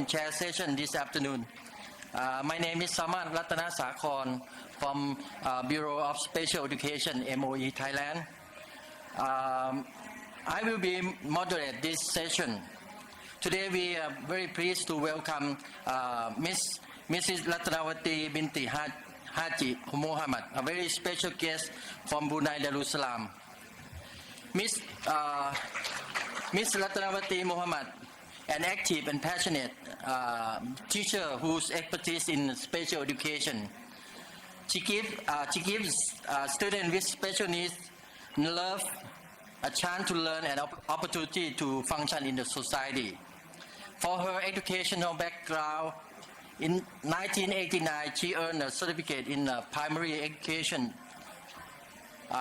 chair session this afternoon. My name is Saman Ratana Sakhon from Bureau of Special Education, MOE, Thailand. I will be moderate this session. Today we are very pleased to welcome Mrs. Ratnawati binti Haji Mohammad, a very special guest from Brunei Darussalam. Miss Ratnawati Mohammad, an active and passionate teacher whose expertise in special education. She gives students with special needs love, a chance to learn, and opportunity to function in the society. For her educational background, in 1989 she earned a certificate in primary education,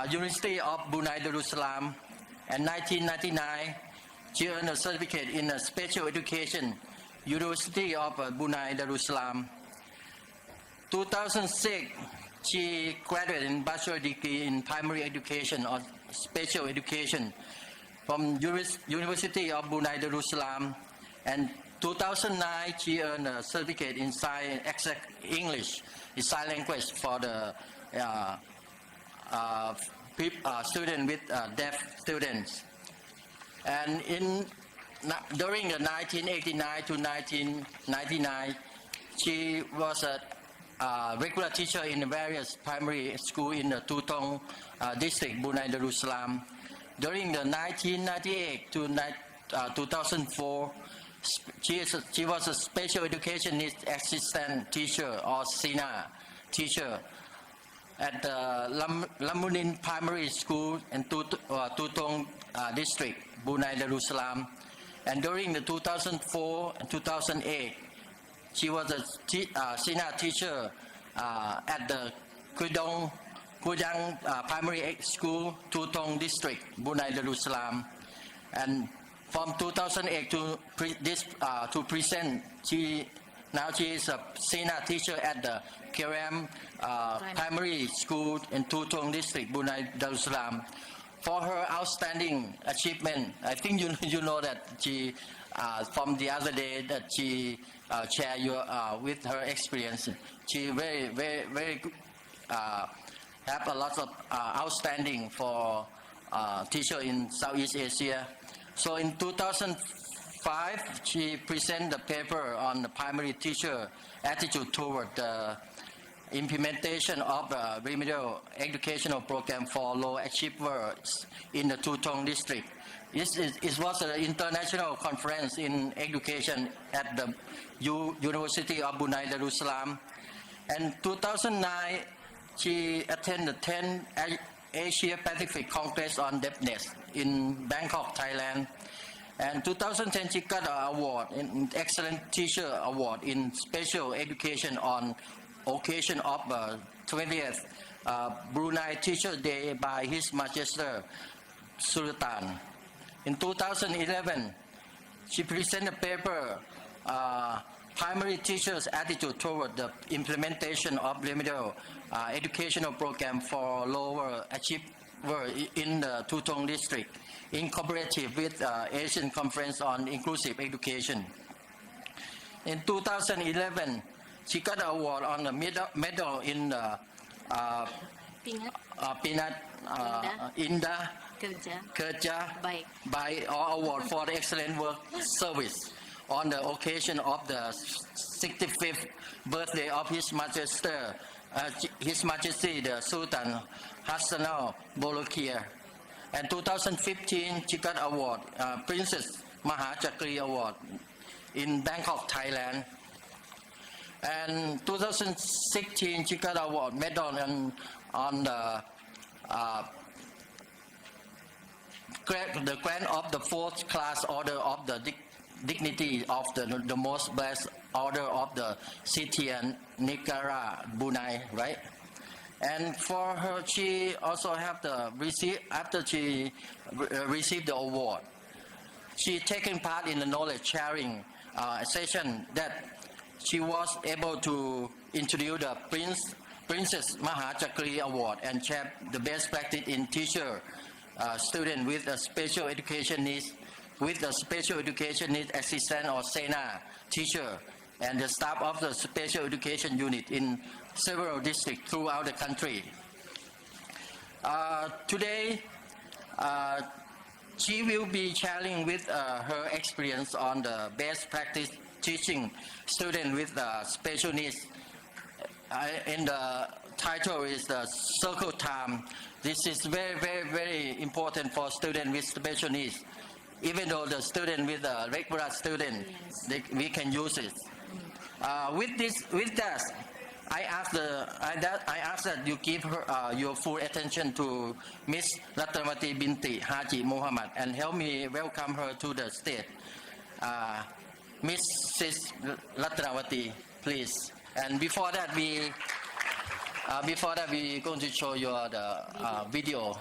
University of Brunei Darussalam, and 1999 she earned a certificate in special education, University of Brunei Darussalam. 2006 she graduated in bachelor degree in primary education or special education from University of Brunei Darussalam, and 2009 she earned a certificate in exact English, the sign language for the students with deaf students. And during the 1989 to 1999, she was a regular teacher in various primary schools in the Tutong district, Brunei Darussalam. During the 1998 to 2004, she was a special education needs assistant teacher or SINA teacher at the Lamunin Primary School in Tutong district, Brunei Darussalam. And during the 2004 and 2008, she was a SINA teacher at the Kudang Primary School, Tutong district, Brunei Darussalam. And from 2008 to present, she is a SINA teacher at the Kiram Primary School in Tutong district, Brunei Darussalam. For her outstanding achievement, I think you know that she from the other day that she shared with her experience. She very have a lot of outstanding for teacher in Southeast Asia. So in 2005, she presented a paper on the primary teacher attitude toward the implementation of a remedial educational program for low achievers in the Tutong district. It was an international conference in education at the University of Brunei Darussalam. And 2009, she attended the 10th Asia Pacific Congress on Deafness in Bangkok, Thailand. And 2010, she got an award, an Excellent Teacher Award in Special Education on occasion of 20th Brunei Teacher Day by His Majesty Sultan. In 2011, she presented a paper, Primary Teachers' Attitude Toward the Implementation of Remedial Educational Program for Lower Achievers in the Tutong District, in cooperative with Asian Conference on Inclusive Education. In 2011, she got an award on the medal in the Indah Kerja by award for the excellent work service on the occasion of the 65th birthday of His Majesty the Sultan Hassanal Bolkiah. And 2015, she got award, Princess Maha Chakri Award in Bangkok, Thailand. And 2016, she got award medal on the grant of the 4th class order of the dignity of the most blessed order of the city and Negara, Brunei, right? And for her, she also have after she received the award, she taken part in the knowledge sharing session that she was able to introduce the Princess Maha Chakri Award and share the best practice in teacher student with special education needs with the special education needs assistant or SENA teacher and the staff of the special education unit in several districts throughout the country. Today, she will be sharing with her experience on the best practice teaching students with special needs. In the title is the circle time. This is very important for students with special needs. Even though the student with a regular student, we can use it. With that, I ask that you give her, your full attention to Miss Ratnawati binti Haji Mohammad and help me welcome her to the stage. Mrs. Ratnawati, please. And before that, we're going to show you the video.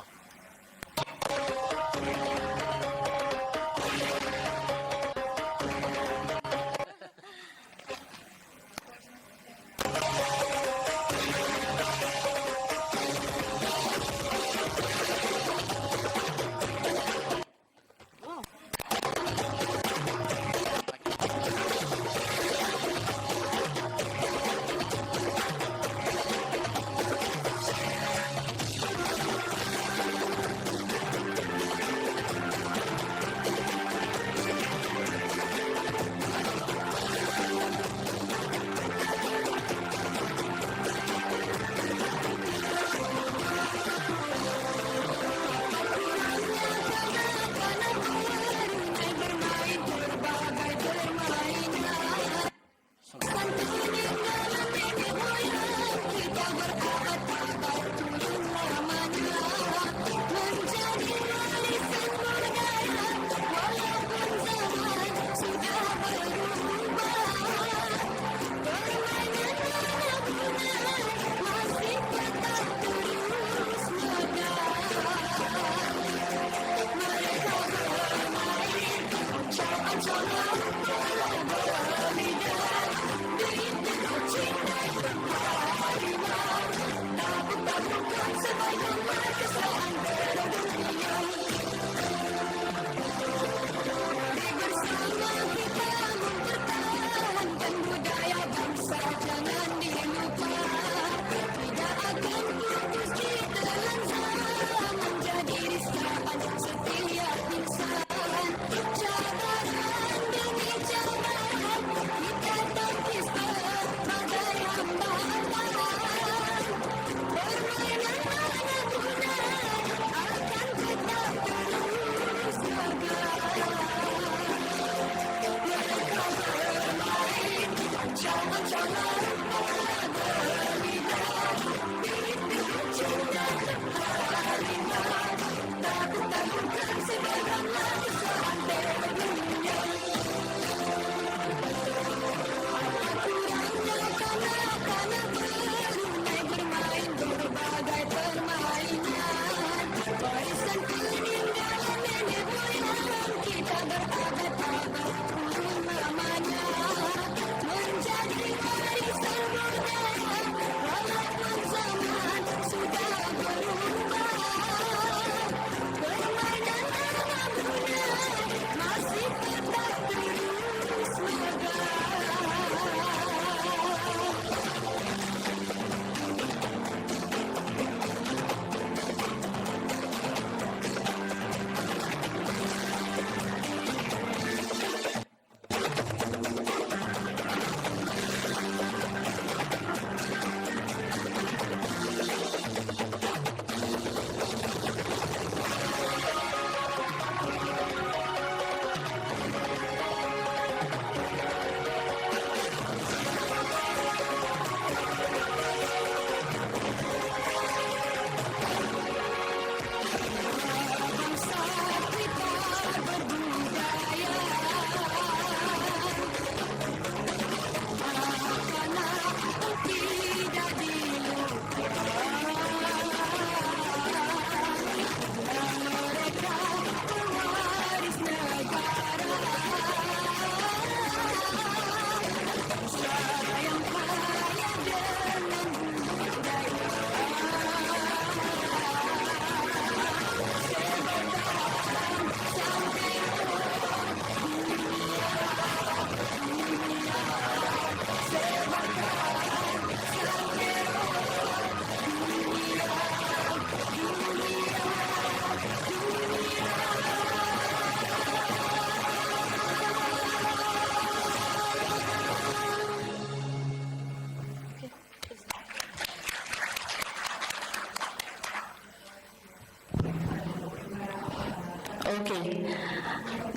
Okay.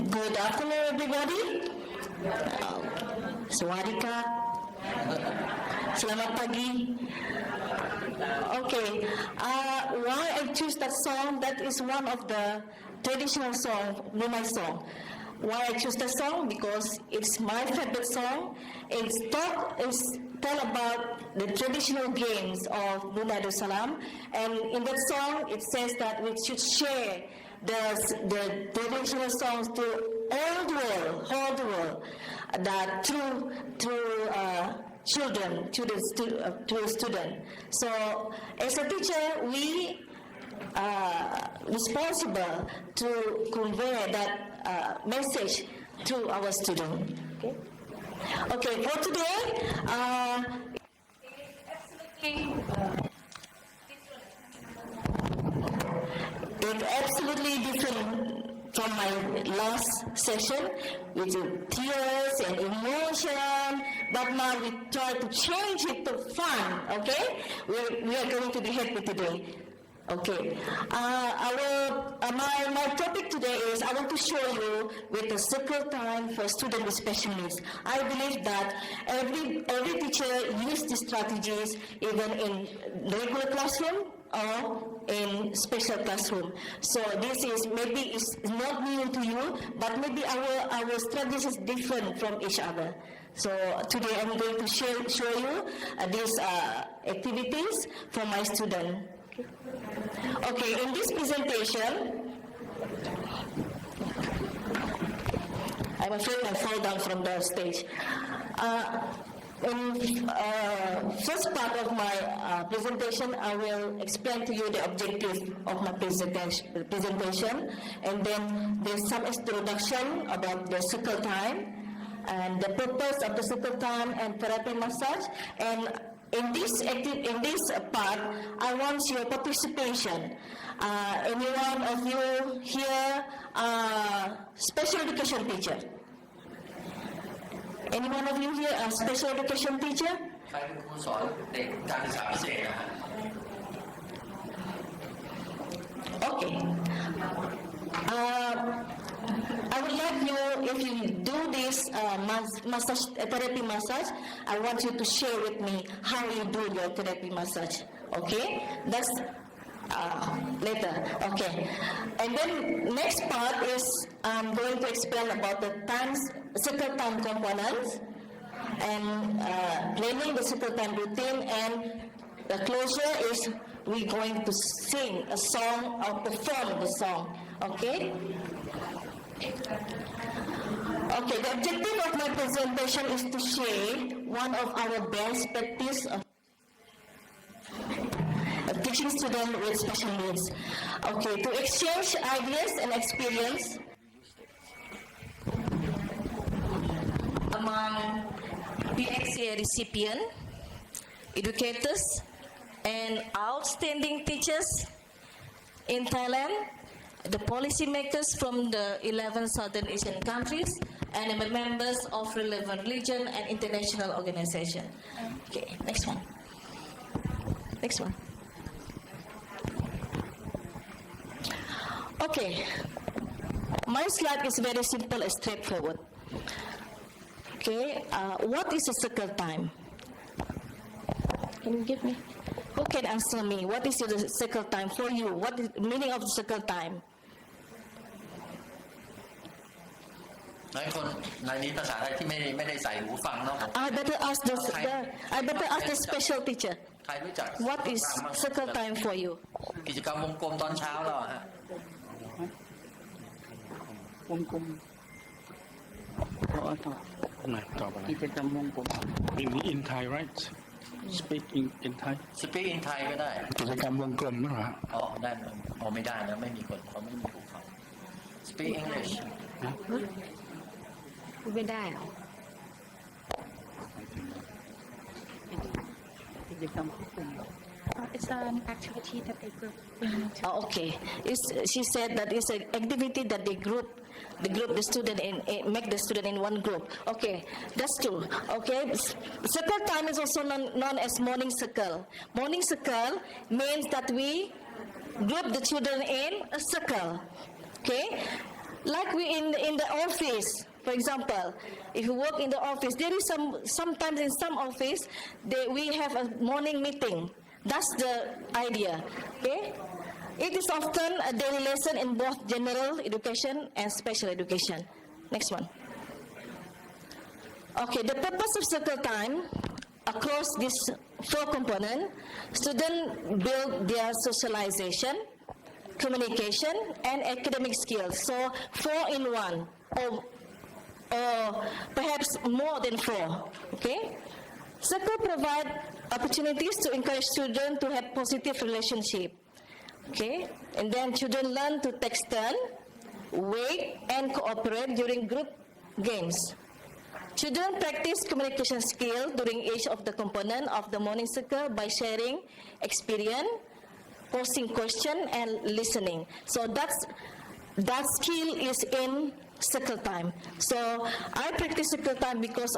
Good afternoon, everybody. Sawadika. Selamat pagi. Okay. Why I choose that song? That is one of the traditional song, Brunei song. Why I choose that song? Because it's my favorite song. It's tell about the traditional games of Brunei Darussalam, and in that song it says that we should share the traditional songs to all the world, that through children, to the student. So as a teacher, we responsible to convey that message to our student. Okay, for today, it's absolutely different from my last session with tears and emotion, but now we try to change it to fun, okay? We are going to be happy today. Okay, my topic today is I want to show you with the circle time for students with special needs. I believe that every teacher uses these strategies even in regular classroom or in special classroom. So this is maybe it's not new to you, but maybe our strategies is different from each other. So today I'm going to show you these activities for my student. Okay, in this presentation, I'm afraid I fall down from the stage. In first part of my presentation, I will explain to you the objective of my presentation, and then there's some introduction about the circle time, and the purpose of the circle time and therapy massage, and in this part, I want your participation. Any one of you here, special education teacher? Any one of you here a special education teacher? Okay. I would like you, if you do this therapy massage, I want you to share with me how you do your therapy massage. Okay? That's later. Okay. And then next part is I'm going to explain about the circle time components and planning the circle time routine, and the closure is we're going to sing a song or perform the song. Okay? Okay, the objective of my presentation is to share one of our best practice of teaching students with special needs. Okay, to exchange ideas and experience among PXA recipient, educators, and outstanding teachers in Thailand, the policymakers from the 11 Southern Asian countries, and the members of relevant religion and international organizations. Okay, next one. Next one. Okay, my slide is very simple and straightforward. Okay, what is a circle time? Can you give me? Who can answer me? What is the circle time for you? What is the meaning of the circle time? I better ask the special teacher. What is circle time for you? กิจกรรมวงกลมตอนเช้าแล้วฮะ วงกลมต่อไปกิจกรรมวงกลม in Thai right speak in Thai Speak in Thai ก็ได้ กิจกรรมวงกลมนะฮะ อ๋อได้อ๋อไม่ได้นะไม่มีคนเขาไม่มีภูเขา Speak English พูดไม่ได้เหรอ It's an activity that they group. Okay. She said that it's an activity that they group the student in, make the student in one group. Okay, that's true. Okay, circle time is also known as morning circle. Morning circle means that we group the children in a circle. Okay, Like we in the office, for example, if you work in the office, there is sometimes in some office we have a morning meeting. That's the idea. Okay. It is often a daily lesson in both general education and special education. Next one. Okay, the purpose of circle time across these 4 components, students build their socialization, communication, and academic skills. So 4 in 1, or perhaps more than 4. Okay. Circle provide opportunities to encourage children to have positive relationship. Okay, and then children learn to take turn, wait, and cooperate during group games. Children practice communication skill during each of the component of the morning circle by sharing experience, posing question, and listening. So that skill is in circle time. So I practice circle time because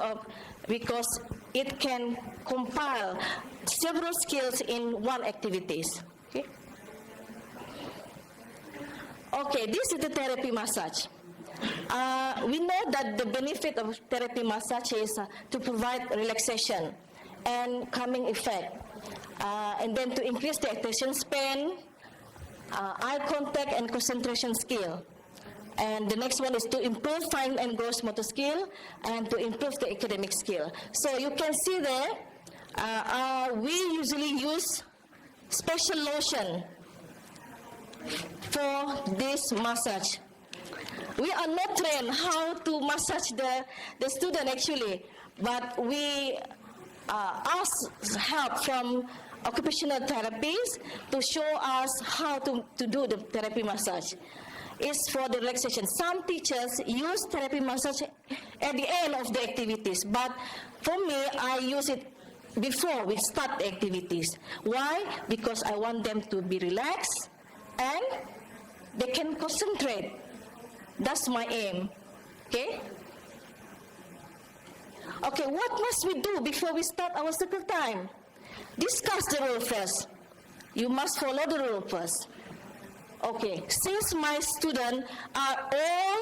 it can compile several skills in one activities. Okay. Okay, this is the therapy massage. We know that the benefit of therapy massage is to provide relaxation and calming effect, and then to increase the attention span, eye contact, and concentration skill. And the next one is to improve fine and gross motor skill and to improve the academic skill. So you can see there, we usually use special lotion for this massage. We are not trained how to massage the student actually, but we ask help from occupational therapists to show us how to do the therapy massage. It's for the relaxation. Some teachers use therapy massage at the end of the activities, but for me, I use it before we start the activities. Why? Because I want them to be relaxed and they can concentrate. That's my aim. Okay? Okay, what must we do before we start our circle time? Discuss the rule first. You must follow the rule first. Okay, since my students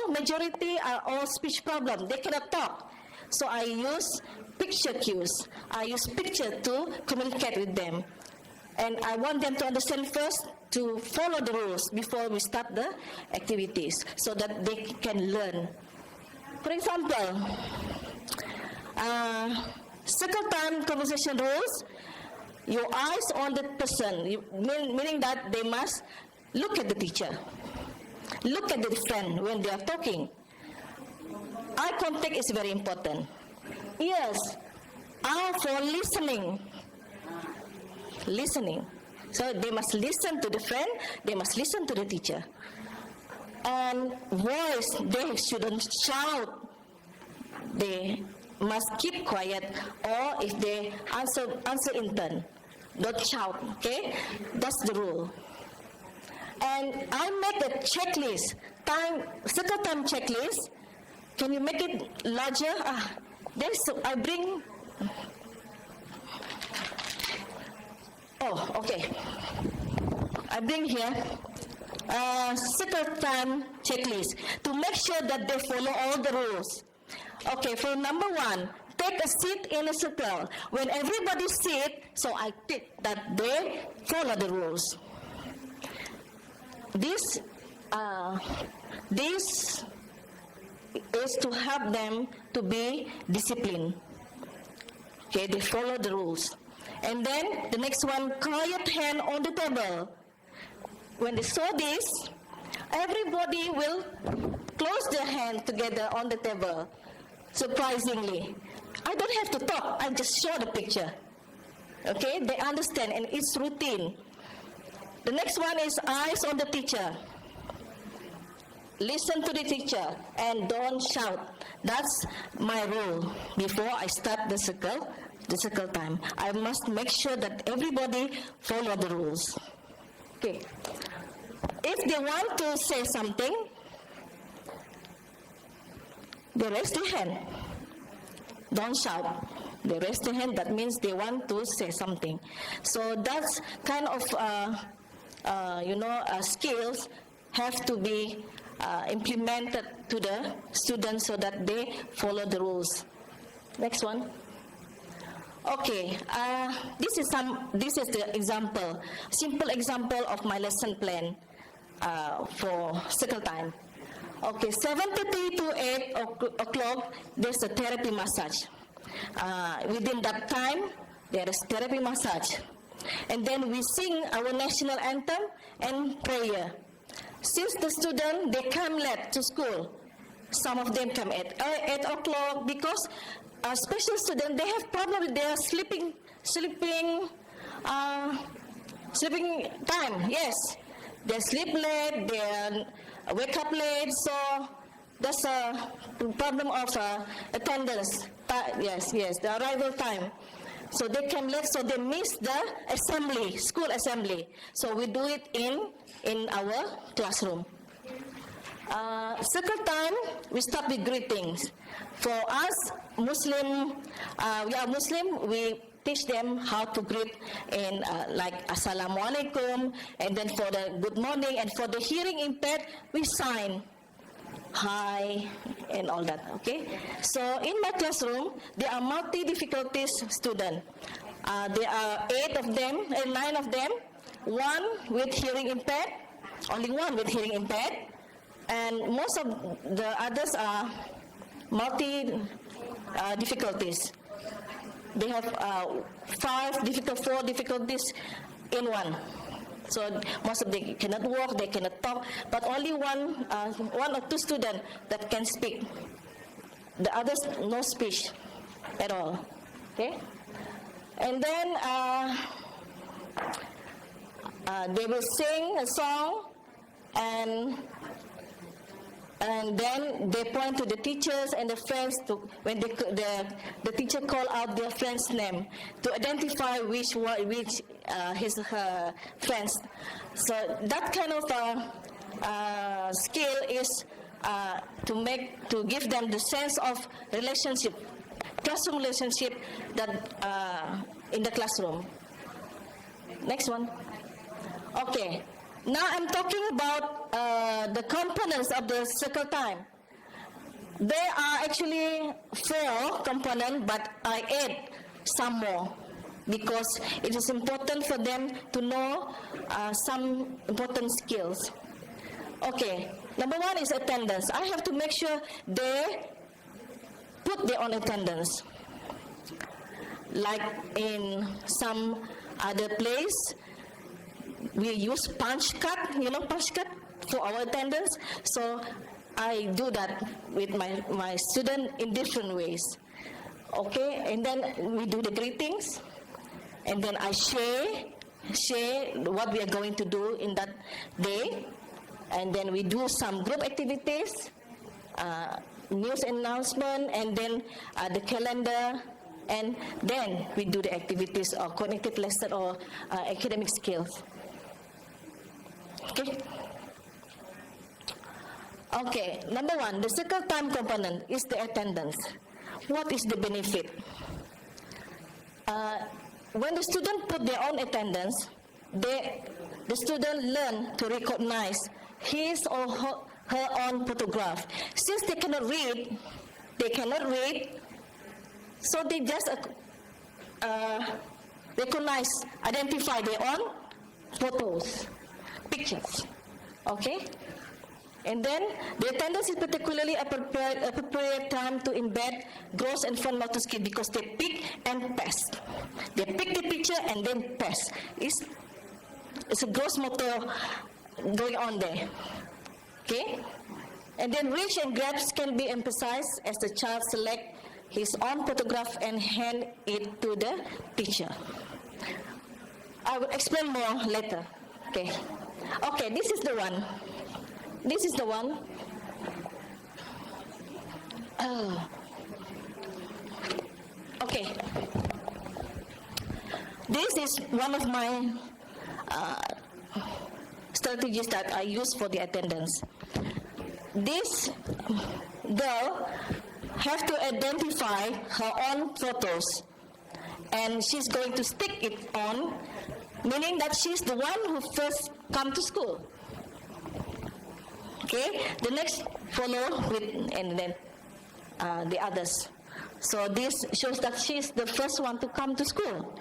majority are all speech problem, they cannot talk. So I use picture cues. I use picture to communicate with them. And I want them to understand first to follow the rules before we start the activities so that they can learn. For example, circle time conversation rules, your eyes on the person, meaning that they must look at the teacher, look at the friend when they are talking. Eye contact is very important. Ears are for listening. Listening. So they must listen to the friend, they must listen to the teacher. And voice, they shouldn't shout. They must keep quiet, or if they answer in turn, don't shout, okay? That's the rule. And I make a checklist, circle time checklist. Can you make it larger? I bring. Oh, okay. I bring here circle time checklist to make sure that they follow all the rules. Okay, for number 1, take a seat in a circle. When everybody sit, so I tick that they follow the rules. This is to help them to be disciplined. Okay, they follow the rules. And then the next one, quiet hand on the table. When they saw this, everybody will close their hand together on the table. Surprisingly, I don't have to talk. I just show the picture. Okay, they understand and it's routine. The next one is eyes on the teacher. Listen to the teacher and don't shout. That's my rule before I start the circle time. I must make sure that everybody follow the rules. Okay. If they want to say something, they raise their hand. Don't shout. They raise their hand. That means they want to say something. So that's kind of skills have to be implemented to the students so that they follow the rules. Next one. Okay, this is the example, simple example of my lesson plan for circle time. Okay, 7:30 to 8 o'clock, there's a therapy massage. Within that time, there is therapy massage. And then we sing our national anthem and prayer. Since the students, they come late to school. Some of them come at 8 o'clock because special students, they have problem with their sleeping time. Yes, they sleep late, they wake up late, so that's a problem of attendance. Yes, the arrival time. So they came late, so they miss the assembly, school assembly. So we do it in our classroom. Circle time, we start with greetings. For us, Muslim, we are Muslim, we teach them how to greet in like Assalamualaikum, and then for the good morning, and for the hearing impaired, we sign hi and all that, okay? So in my classroom, there are multi-difficulties students. There are 9 of them, one with hearing impaired, only one with hearing impaired, and most of the others are multi-difficulties. They have 4 difficulties in one. So most of them cannot walk, they cannot talk, but only one or two students that can speak. The others, no speech at all. Okay? And then they will sing a song, and then they point to the teachers and the friends when the teacher call out their friend's name to identify which her friends. So that kind of skill is to give them the sense of relationship, classroom relationship that in the classroom. Next one. Okay. Now I'm talking about the components of the circle time. There are actually 4 components, but I add some more because it is important for them to know some important skills. Okay, number 1 is attendance. I have to make sure they put their own attendance. Like in some other place, we use punch card, punch card for our attendance. So I do that with my student in different ways. Okay, and then we do the greetings, and then I share what we are going to do in that day, and then we do some group activities, news announcement, and then the calendar, and then we do the activities or cognitive lesson or academic skills. Okay, number 1, the circle time component is the attendance. What is the benefit? When the student put their own attendance, the student learn to recognize his or her own photograph. Since they cannot read, so they just recognize, identify their own photos, pictures. Okay? And then the attendance is particularly appropriate time to embed gross and fine motor skill because they pick and pass. They pick the picture and then pass. It's a gross motor going on there. Okay? And then reach and grabs can be emphasized as the child select his own photograph and hand it to the teacher. I will explain more later. Okay. Okay, this is the one. This is the one. Okay. This is one of my strategies that I use for the attendance. This girl has to identify her own photos, and she's going to stick it on, meaning that she's the one who first come to school. Okay, the next follow with, and then the others. So this shows that she's the first one to come to school.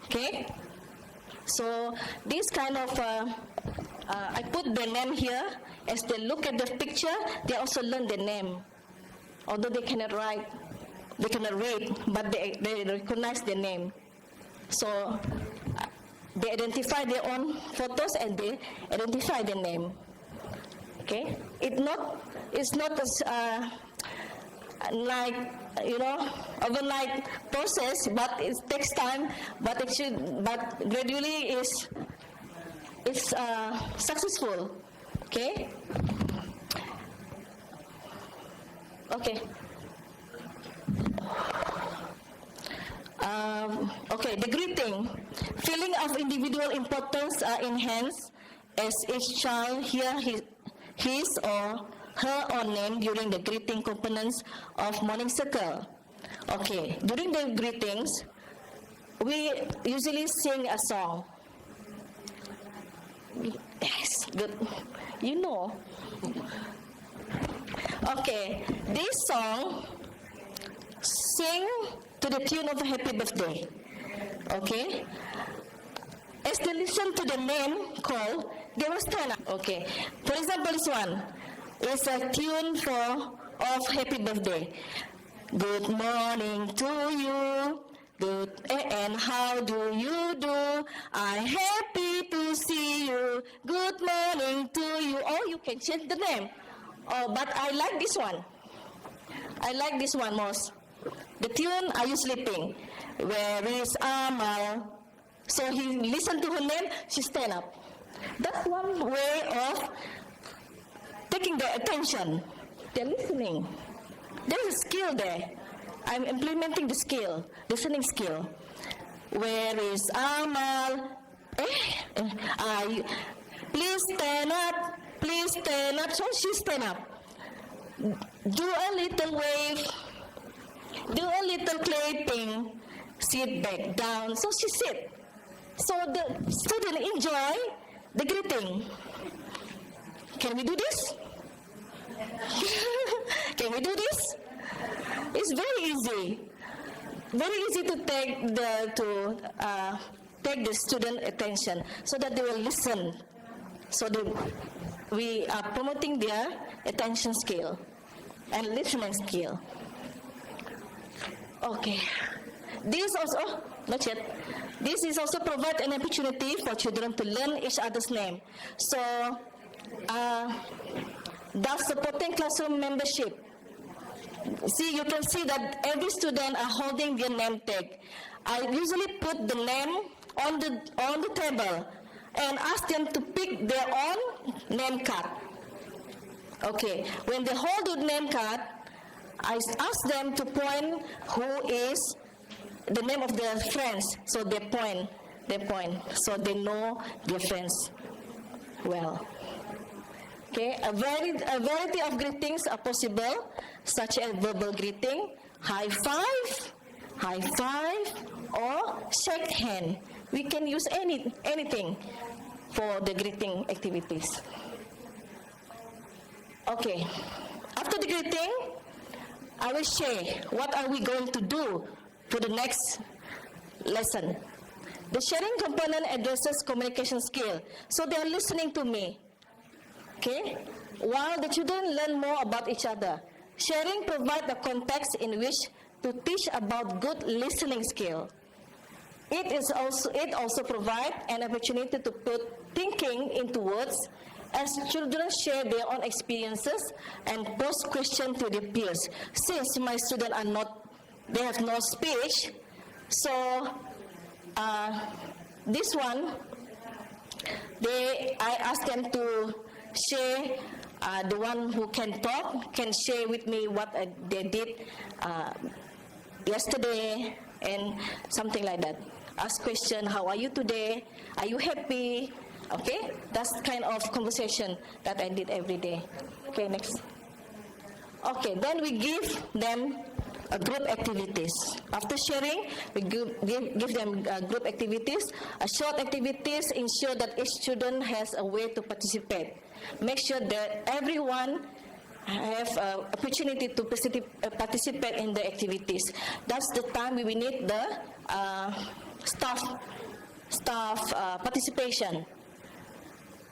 Okay, so this kind of, I put the name here. As they look at the picture, they also learn the name. Although they cannot write, they cannot read, but they recognize the name. So they identify their own photos and they identify the name. Okay, it's not as like, you know, overnight process, but it takes time. But gradually it's successful. Okay. Okay. Okay, the greeting. Feeling of individual importance are enhanced as each child hear his or her own name during the greeting components of morning circle. Okay, during the greetings, we usually sing a song. Yes, good. You know. Okay, this song sing to the tune of a happy birthday. Okay? As they listen to the name call, they will stand up. Okay. For example, this one is a tune of happy birthday. Good morning to you. Good, and how do you do? I'm happy to see you. Good morning to you. Or you can change the name. Oh, but I like this one. I like this one most. The tune, Are You Sleeping? Where is Amal? So he listened to her name, she stand up. That's one way of taking their attention. They're listening. There's a skill there. I'm implementing the skill, listening skill. Where is Amal? Please stand up. Please stand up. So she stand up. Do a little wave. Do a little clapping. Sit back down. So she sit. So the student enjoy the greeting. Can we do this? Can we do this? It's very easy. Very easy to take the student attention so that they will listen. So we are promoting their attention skill and listening skill. Okay. This also, not yet. This is also provide an opportunity for children to learn each other's name. So, that's supporting classroom membership. See, you can see that every student are holding their name tag. I usually put the name on the table and ask them to pick their own name card. Okay, when they hold the name card, I ask them to point who is the name of their friends. So they point, so they know their friends well. Okay, a variety of greetings are possible, such as verbal greeting, high five, or shake hand. We can use anything for the greeting activities. Okay, after the greeting, I will share what are we going to do for the next lesson. The sharing component addresses communication skill, so they are listening to me. Okay, while the children learn more about each other, sharing provides a context in which to teach about good listening skill. It also provides an opportunity to put thinking into words as children share their own experiences and pose questions to their peers. Since my students they have no speech, so this one, I ask them to share. The one who can talk can share with me what they did yesterday and something like that. Ask question, how are you today? Are you happy? Okay, that's kind of conversation that I did every day. Okay, next. Okay, then we give them group activities. After sharing, we give them group activities. Short activities ensure that each student has a way to participate. make sure that everyone have opportunity to participate in the activities. That's the time we need the staff participation.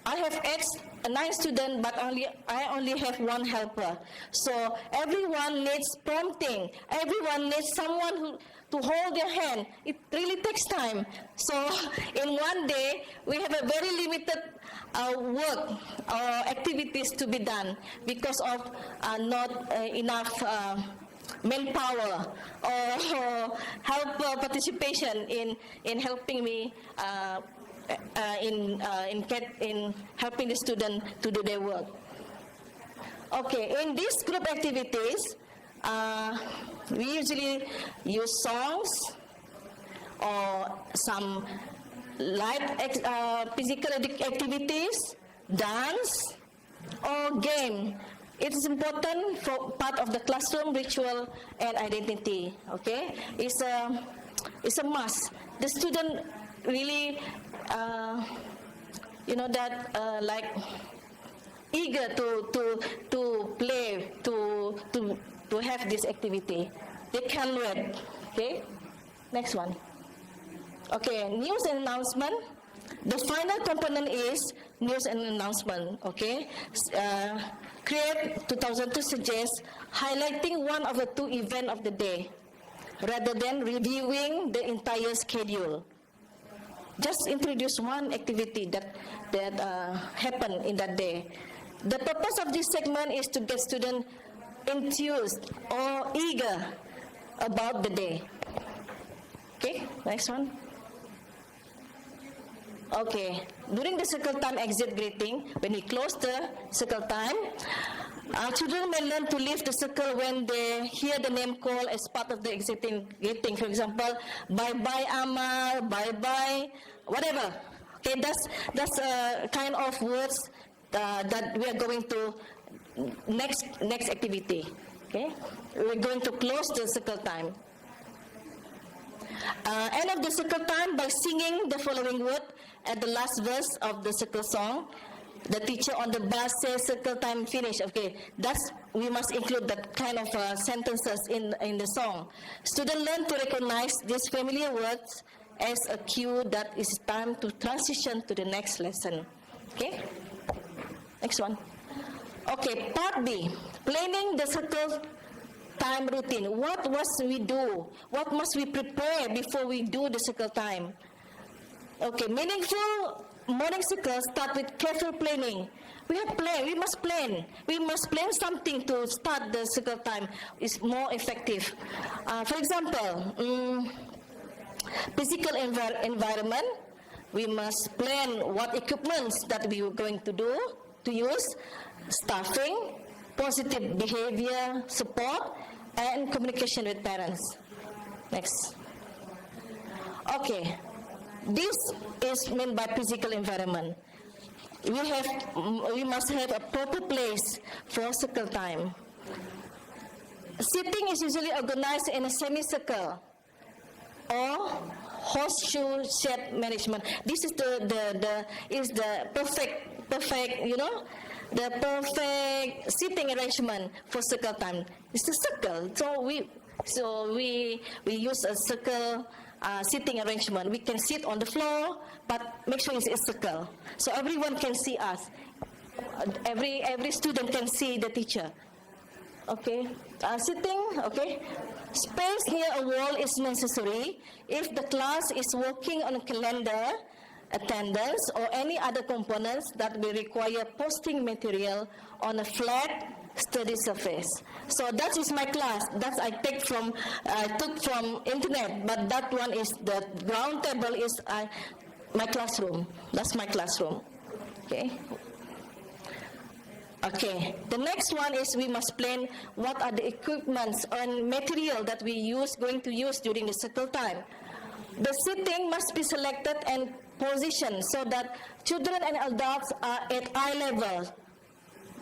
I have 9 students, but I only have 1 helper. So everyone needs prompting. Everyone needs someone to hold their hand. It really takes time. So in one day, we have a very limited work or activities to be done because of not enough manpower or helper participation in helping me in helping the student to do their work. Okay, in these group activities, we usually use songs or some light physical activities, dance, or game. It is important for part of the classroom ritual and identity. Okay, it's a must. The student really, like eager to play, to have this activity. They can't wait. Okay, next one. Okay, news and announcement. The final component is news and announcement. Okay, Create 2002 suggests highlighting one of the 2 events of the day, rather than reviewing the entire schedule. Just introduce one activity that happened in that day. The purpose of this segment is to get students enthused or eager about the day. Okay, next one. Okay, during the circle time exit greeting, when we close the circle time, children may learn to leave the circle when they hear the name call as part of the exiting greeting. For example, bye-bye Amar, bye-bye, whatever. Okay, that's kind of words that we are going to next activity. Okay, we're going to close the circle time. End of the circle time by singing the following word at the last verse of the circle song. The teacher on the bus says circle time finish. Okay, we must include that kind of sentences in the song. Students learn to recognize these familiar words as a cue that it's time to transition to the next lesson. Okay, next one. Okay, part B, planning the circle time routine. What must we do? What must we prepare before we do the circle time? Okay, meaningful morning circle start with careful planning. We must plan. We must plan something to start the circle time. It's more effective. For example, physical environment. We must plan what equipments that we are going to use, staffing, positive behavior support, and communication with parents. Next. Okay, this is meant by physical environment. We must have a proper place for circle time. Sitting is usually organized in a semicircle or horseshoe shape management. This is the perfect, the perfect sitting arrangement for circle time. It's a circle. So we use a circle sitting arrangement. We can sit on the floor, but make sure it's a circle, so everyone can see us. Every student can see the teacher. Okay, sitting. Okay, space near a wall is necessary if the class is working on a calendar, attendance, or any other components that will require posting material on a flat study surface. So that is my class. That I took from internet, but that one is the ground table is my classroom. That's my classroom. Okay. Okay. The next one is we must plan what are the equipments and material that we going to use during the circle time. The sitting must be selected and positioned so that children and adults are at eye level,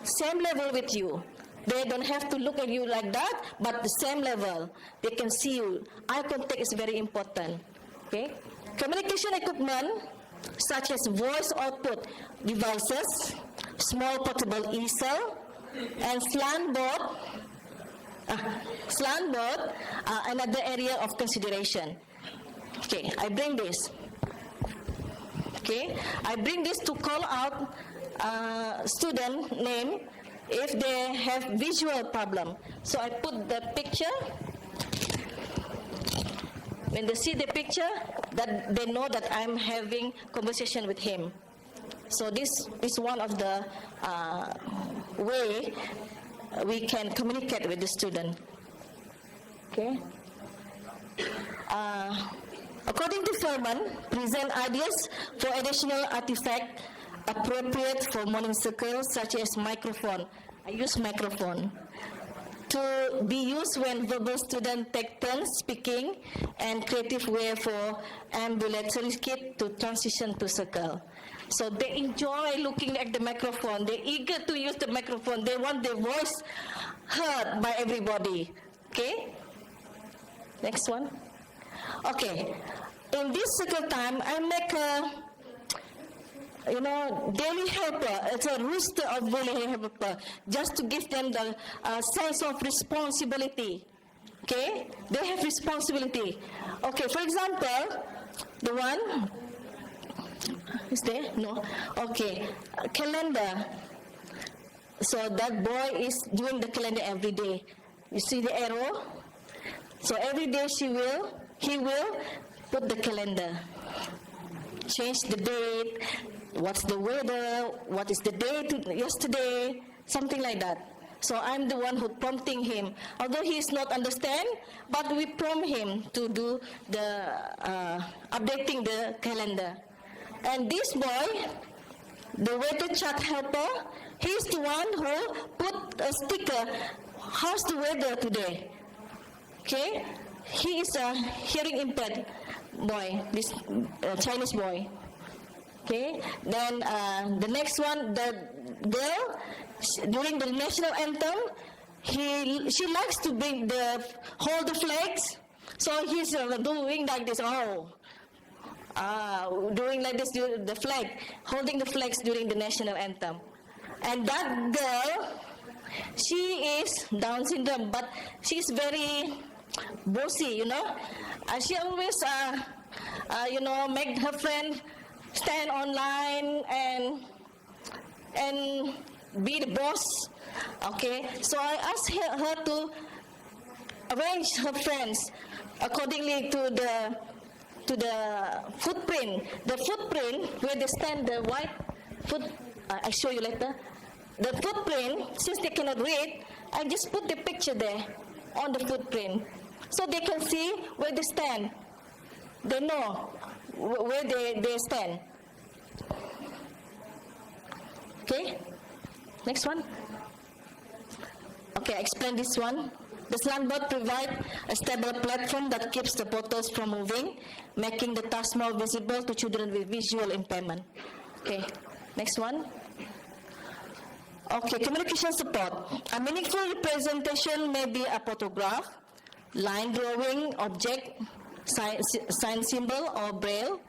same level with you. They don't have to look at you like that, but the same level. They can see you. Eye contact is very important. Okay? Communication equipment, such as voice output devices, small portable easel, and slant board, another area of consideration. Okay, I bring this. Okay, I bring this to call out student name if they have visual problem. So I put the picture. When they see the picture, that they know that I'm having conversation with him. So this is one of the way we can communicate with the student. Okay. According to Furman, present ideas for additional artifact appropriate for morning circle, such as microphone. I use microphone to be used when verbal students take turns speaking, and creative way for ambulatory kid to transition to circle. So they enjoy looking at the microphone. They're eager to use the microphone. They want their voice heard by everybody. Okay? Next one. Okay. In this circle time, I make a daily helper. It's a roster of daily helper, just to give them the sense of responsibility. Okay, they have responsibility. Okay, for example, the one is there? No. Okay, calendar. So that boy is doing the calendar every day. You see the arrow? So every day he will put the calendar. Change the date. What's the weather? What is the date yesterday? Something like that. So I'm the one who prompting him. Although he is not understand, but we prompt him to do the updating the calendar. And this boy, the weather chart helper, he's the one who put a sticker. How's the weather today? Okay, he is a hearing impaired boy, this Chinese boy. Okay, then the next one, the girl, during the national anthem, she likes to hold the flags, so he's doing like this. Doing like this, the flag, holding the flags during the national anthem. And that girl, she is Down syndrome, but she's very bossy, she always, make her friend stand online and be the boss. Okay, so I asked her to arrange her friends accordingly to the footprint. The footprint where they stand, the white foot. I show you later. The footprint, since they cannot read, I just put the picture there on the footprint, so they can see where they stand. They know where they stand. Okay, next one. Okay, I explain this one. The slant board provides a stable platform that keeps the bottles from moving, making the task more visible to children with visual impairment. Okay, next one. Okay, communication support. A meaningful representation may be a photograph, line drawing, object, sign symbol, or braille.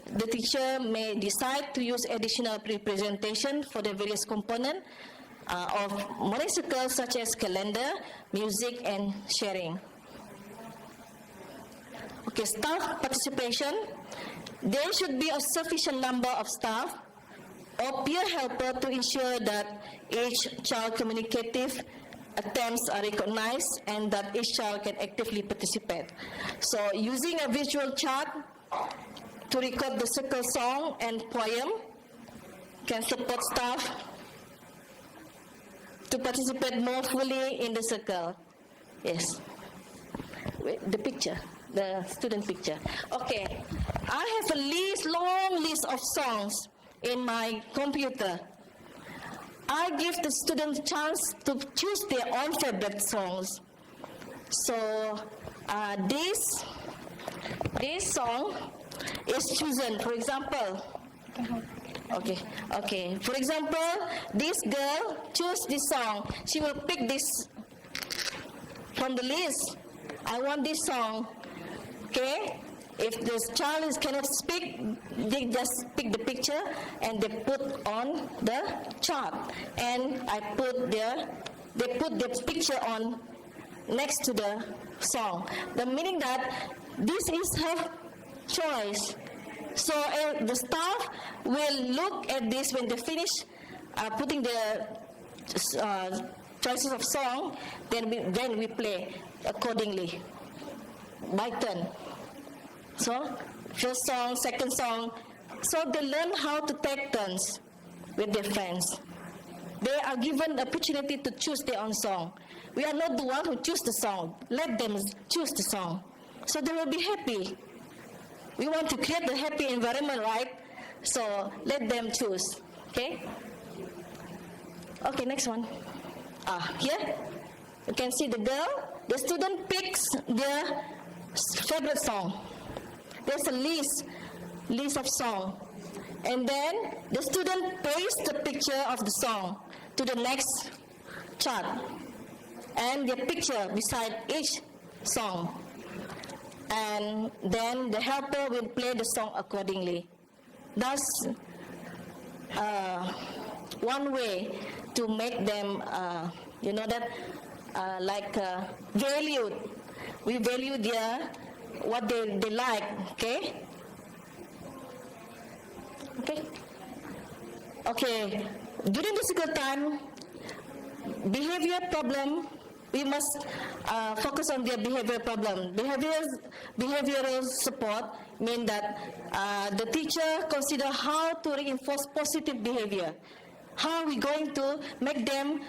The teacher may decide to use additional representation for the various components of morning circles, such as calendar, music, and sharing. Okay, staff participation. There should be a sufficient number of staff or peer helper to ensure that each child communicative attempts are recognized and that each child can actively participate. So using a visual chart to record the circle song and poem can support staff to participate more fully in the circle. Yes. Wait, the picture, the student picture. Okay, I have a long list of songs in my computer. I give the students a chance to choose their own favorite songs. So this song is chosen. For example, okay. For example, this girl choose this song. She will pick this from the list. I want this song. Okay. If the child cannot speak, they just pick the picture and they put on the chart. And they put the picture on next to the song. The meaning that this is her choice. So the staff will look at this when they finish putting the choices of song, then we play accordingly by turn. So first song, second song. So they learn how to take turns with their friends. They are given the opportunity to choose their own song. We are not the one who choose the song. Let them choose the song. So they will be happy. We want to create the happy environment, right? So let them choose. Okay? Okay, next one. Here you can see the girl. The student picks their favorite song. There's a list of song. And then the student pastes the picture of the song to the next chart. And the picture beside each song. And then the helper will play the song accordingly. That's one way to make them, valued. We value what they like, okay? Okay. During the school time, behavior problem, we must focus on their behavior problem. Behavioral support means that the teacher consider how to reinforce positive behavior. How are we going to make them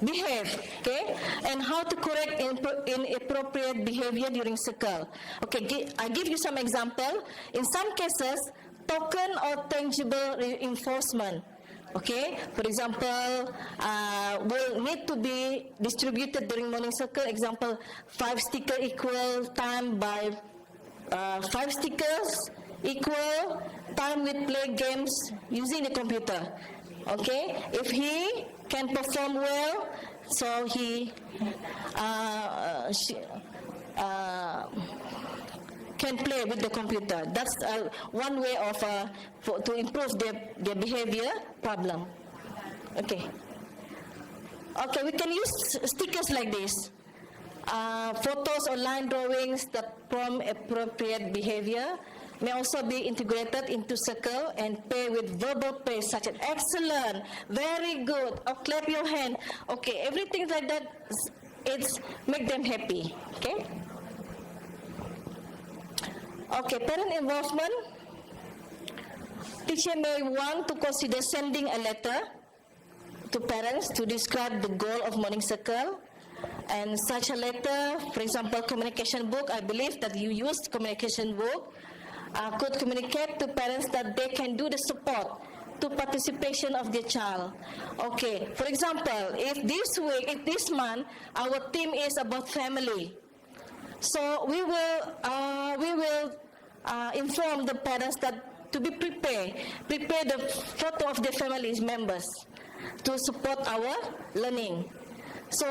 behave, okay? And how to correct inappropriate behavior during circle. Okay, I give you some example. In some cases, token or tangible reinforcement. Okay, for example, will need to be distributed during morning circle. Example, 5 stickers equal time by 5 stickers equal time with play games using the computer. Okay, if he can perform well, so he can play with the computer. That's one way of to improve their behavior problem. Okay, we can use stickers like this. Photos or line drawings that prompt appropriate behavior may also be integrated into circle and pay with verbal praise such as excellent, very good, or clap your hand. Okay, everything like that, it's make them happy. Okay, parent involvement. Teacher may want to consider sending a letter to parents to describe the goal of morning circle. And such a letter, for example, communication book, I believe that you used communication book, could communicate to parents that they can do the support to participation of their child. Okay, for example, if this month, our theme is about family. So we will inform the parents that to be prepare the photo of the family's members to support our learning. So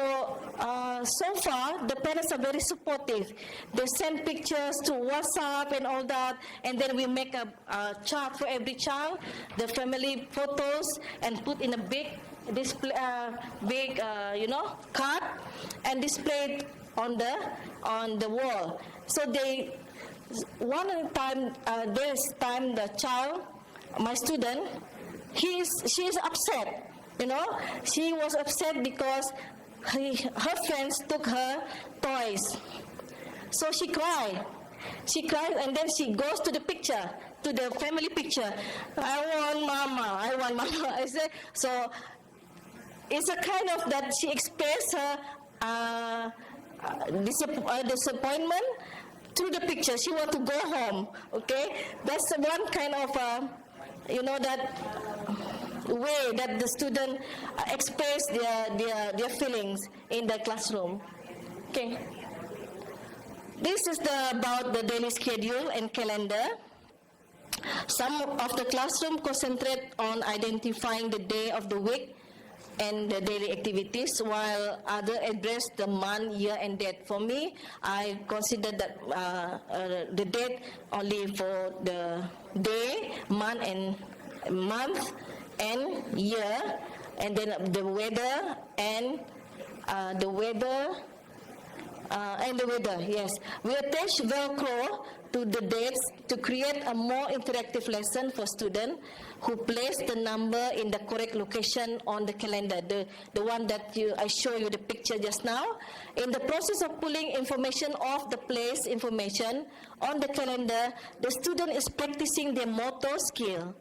far, the parents are very supportive. They send pictures to WhatsApp and all that, and then we make a chart for every child, the family photos, and put in a big display, card, and display it on the wall. So there's time the child, my student, she is upset. She was upset because her friends took her toys. So she cried. And then she goes to the picture, to the family picture. I want mama. I said, so it's a kind of that she expressed her disappointment through the picture. She want to go home. Okay, that's one kind of that way that the student express their feelings in the classroom. Okay, this is about the daily schedule and calendar. Some of the classroom concentrate on identifying the day of the week and the daily activities, while other address the month, year, and date. For me, I consider that the date only for the day, month, and year, and then the weather and the weather. Yes. We attach Velcro to the dates to create a more interactive lesson for students who place the number in the correct location on the calendar, the one that I show you the picture just now. In the process of pulling information off the place information on the calendar, the student is practicing their motor skill,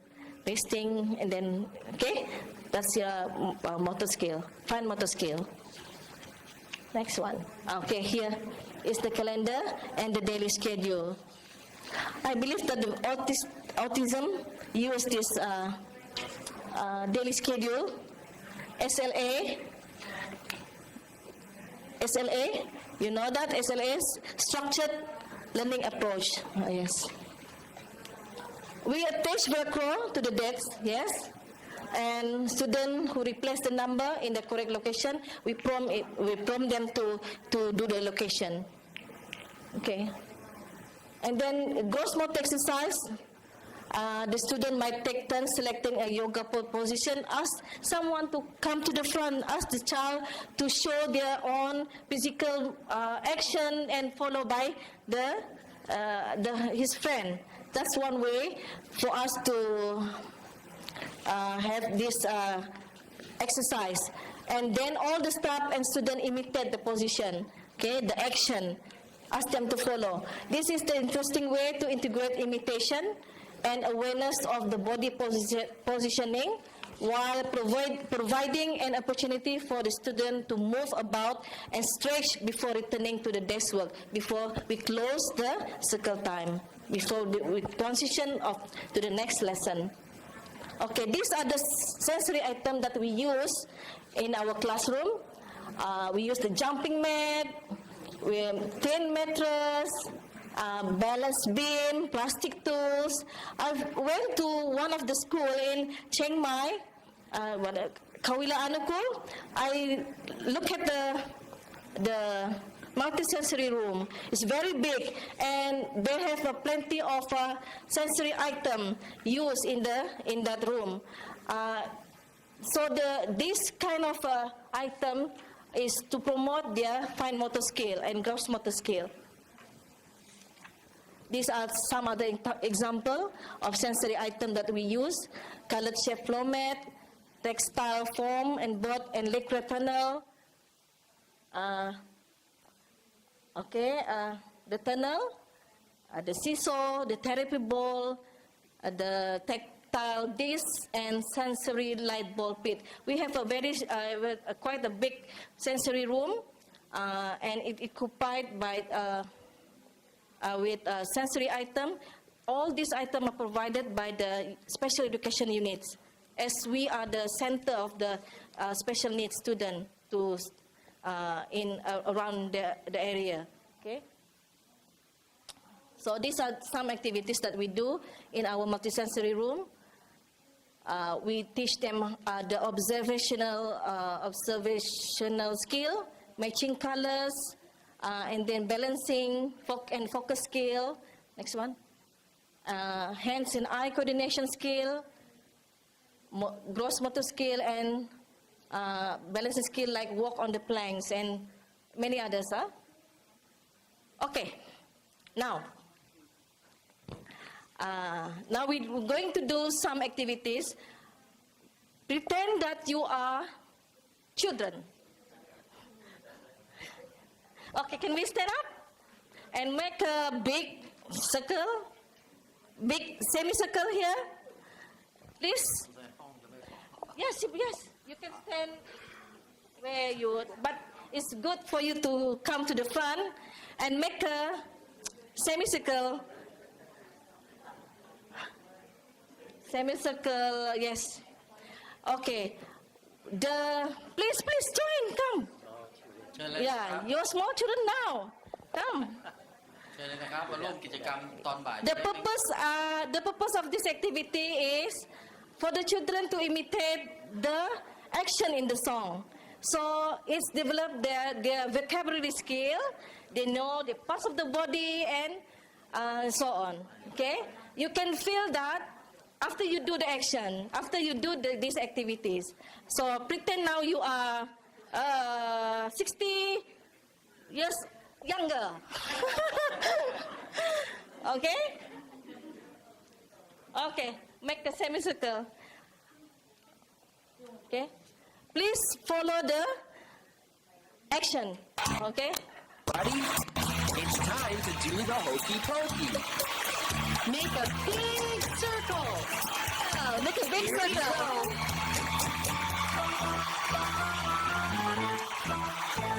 pasting, and then, okay, that's your motor skill, fine motor skill. Next one. Okay, here is the calendar and the daily schedule. I believe that the autism use this daily schedule, SLA, you know that SLA is structured learning approach. Yes. We attach Velcro to the dates, yes. And students who replace the number in the correct location, we prompt them to do the location. Okay. And then gross motor exercise. The student might take turns selecting a yoga position. Ask someone to come to the front. Ask the child to show their own physical action and followed by his friend. That's one way for us to have this exercise, and then all the staff and students imitate the position, okay, the action. Ask them to follow. This is the interesting way to integrate imitation and awareness of the body positioning while providing an opportunity for the student to move about and stretch before returning to the desk work, before we close the circle time, before we transition to the next lesson. Okay, these are the sensory items that we use in our classroom. We use the jumping mat, thin mattress, balance beam, plastic tools. I went to one of the school in Chiang Mai, Kuala Anukul. I look at the multi-sensory room. It's very big, and they have plenty of sensory item used in that room. So this kind of item is to promote their fine motor skill and gross motor skill. These are some other example of sensory item that we use: colored shape floor mat, textile foam and board and liquid tunnel. The tunnel, the seesaw, the therapy ball, the tactile disc, and sensory light ball pit. We have a quite a big sensory room, and it occupied by with sensory item. All these items are provided by the special education units, as we are the center of the special needs student around the area. Okay. So these are some activities that we do in our multisensory room. We teach them the observational skill, matching colors, and then balancing and focus skill. Next one. Hands and eye coordination skill, gross motor skill, and balancing skill like walk on the planks, and many others. Okay. Now we're going to do some activities. Pretend that you are children. Okay, can we stand up and make a big circle, big semicircle here, please? Yes, you can stand where you, but it's good for you to come to the front and make a semicircle. Semicircle, yes. Okay. Please join, come. Yeah, your small children now. Come. The purpose of this activity is for the children to imitate the action in the song. So it's developed their vocabulary skill. They know the parts of the body and so on. Okay? You can feel that after you do the action, after you do these activities. So pretend now you are 60 years younger. Okay? Okay, make the semicircle. Okay? Please follow the action. Okay? Buddy, it's time to do the hokey pokey. Make a big circle. Oh, make a big circle.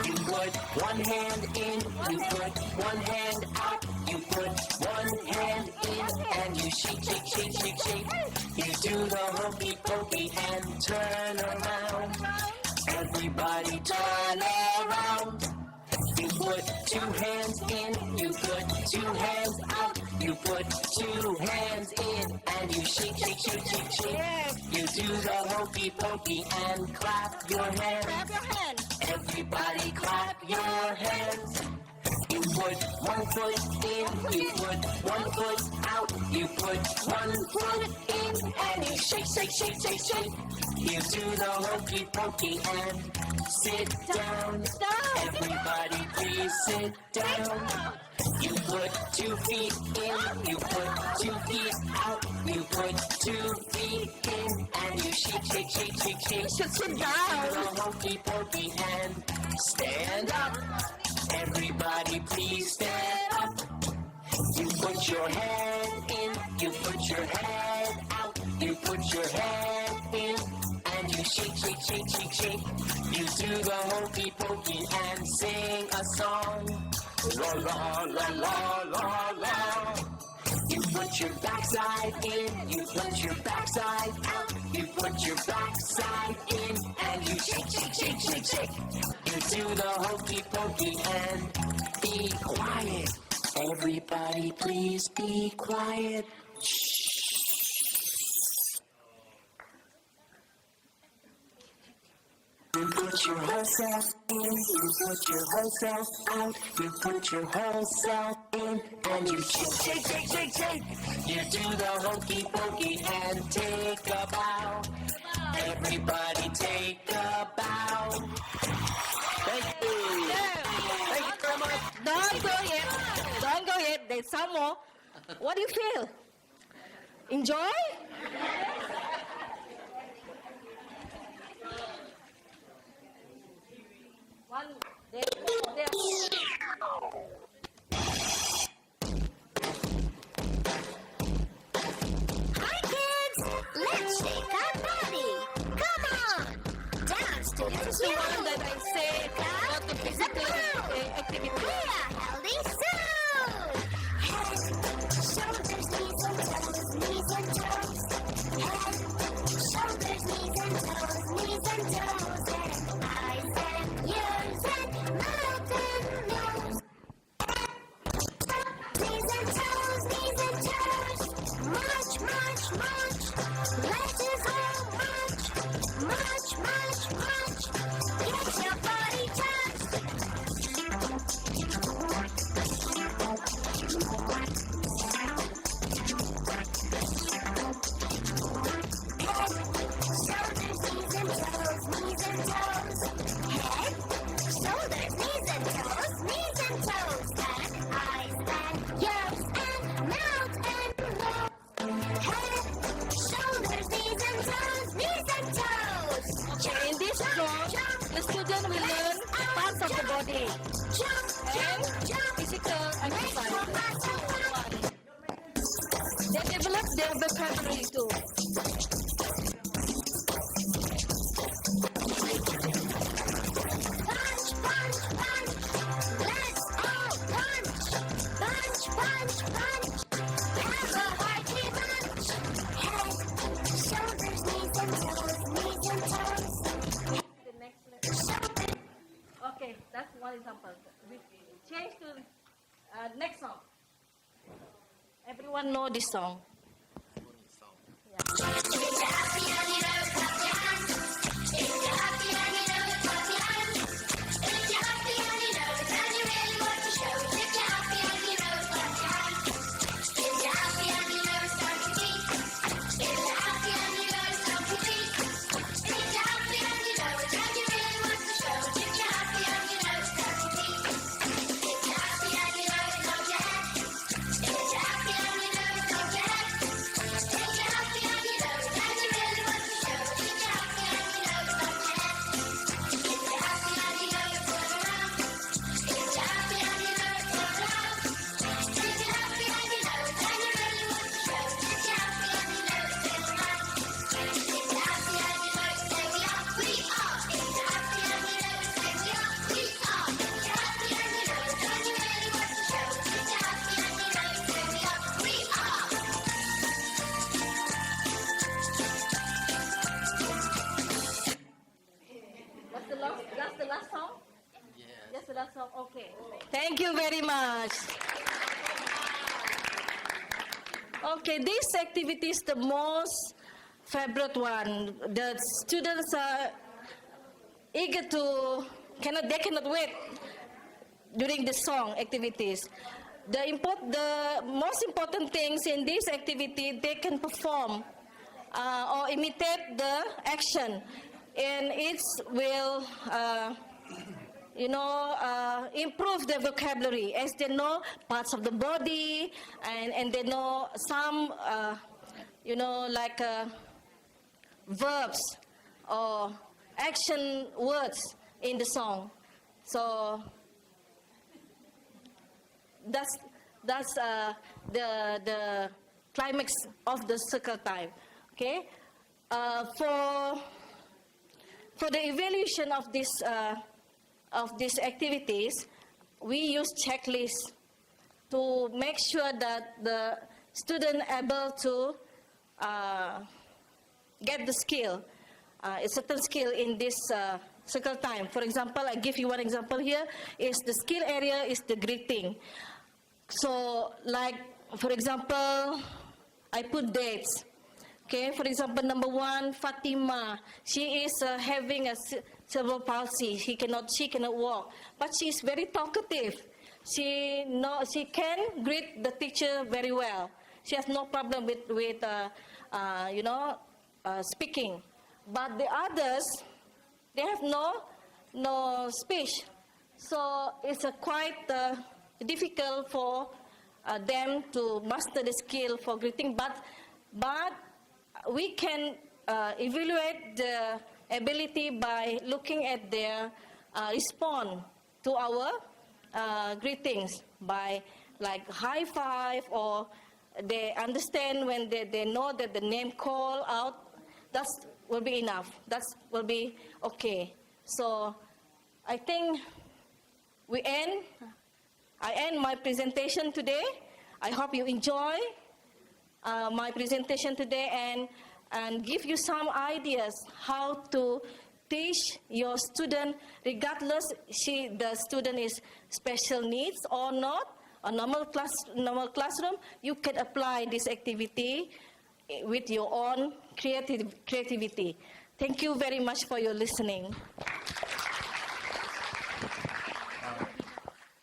You put one hand in, you put one hand out, you put one hand in, and you shake, shake, shake, shake, shake. You do the hokey pokey and turn around. Everybody turn around. You put two hands in, you put two hands out, you put two hands in, and you shake, shake, shake, shake, shake. You do the hokey pokey and clap your hands. Clap your hands. Everybody clap your hands. You put one foot in, you put one foot out, you put one foot in, and you shake, shake, shake, shake, shake. You do the hokey pokey and sit down. Everybody please sit down. You put 2 feet in, you put 2 feet out, you put 2 feet in, and you shake, shake, shake, shake, shake. Sit down. You do the hokey pokey and stand up. Everybody please stand up. You put your head in, you put your head out, you put your head in, and you shake, shake, shake, shake, shake. You do the hokey pokey and sing a song. La la la la la la. You put your backside in, you put your backside out, you put your backside in, and you shake, shake, shake, shake, shake. You do the hokey pokey and be quiet. Everybody please be quiet. You put your whole self in, you put your whole self out, you put your whole self in, and you shake, shake, shake, shake, shake. You do the hokey pokey and take a bow. Everybody take a bow. Thank you. Thank you very much. Don't go yet. Don't go yet. There's some more. What do you feel? Enjoy? One, there. Hi kids, let's shake our body. Come on, dance to This is the one that I say not the physical activity. We are healthy soon. Head, shoulders, knees and toes, knees and toes. Head, shoulders, knees and toes, knees and toes. And eyes and ears and mouth and nose. Knees and toes, knees and toes. March, march, march. Let us all march. March, march, march. Get your body touched. Head, shoulders, knees and toes, knees and toes. Head, shoulders, knees and toes, knees and toes. And eyes and ears and mouth and nose. Head, shoulders, knees and toes, knees and toes. Okay, in this class, the student will learn parts of the body and physical exercise. They develop their vocabulary too. Punch, punch, punch. Let's all punch. Punch, punch, punch. Have a hearty punch. Head, shoulders, knees and toes, knees and toes. The next level. Shoulders. Okay, that's one example. We change to next song. Everyone know this song. If you're happy and you know, clap your hands. If you're Okay, this activity is the most favorite one. The students are eager to, they cannot wait during the song activities. The most important things in this activity, they can perform or imitate the action, and it will improve their vocabulary as they know parts of the body, and they know some verbs or action words in the song. So that's the climax of the circle time. Okay, for the evaluation of these activities, we use checklists to make sure that the student able to get the skill, a certain skill in this circle time. For example, I give you one example here. Is the skill area is the greeting. So, like for example, I put dates. Okay, for example, number 1, Fatima. She is having a cerebral palsy. She cannot walk, but she is very talkative. She can greet the teacher very well. She has no problem with speaking. But the others, they have no speech. So it's quite difficult for them to master the skill for greeting. But we can evaluate the ability by looking at their response to our greetings by like high five, or they understand when they know that the name call out. That will be enough. That will be okay. So I think I end my presentation today. I hope you enjoy my presentation today and give you some ideas how to teach your student, regardless the student is special needs or not, a normal classroom. You can apply this activity with your own creativity. Thank you very much for your listening.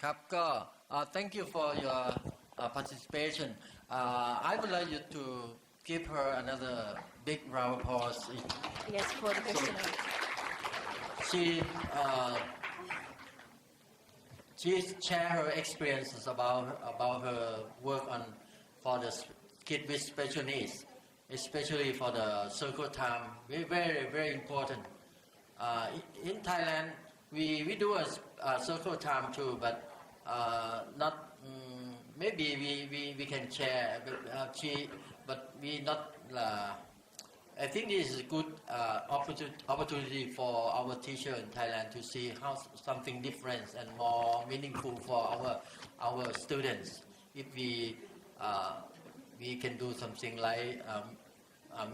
ครับก็ thank you for your participation. I would like you to give her another big round of applause. Yes, for the question. She share her experiences about her work for the kid with special needs, especially for the circle time. Very, very important. In Thailand, we do a circle time too, but not. Maybe we can share, but we not. I think this is a good opportunity for our teacher in Thailand to see how something different and more meaningful for our students. If we can do something like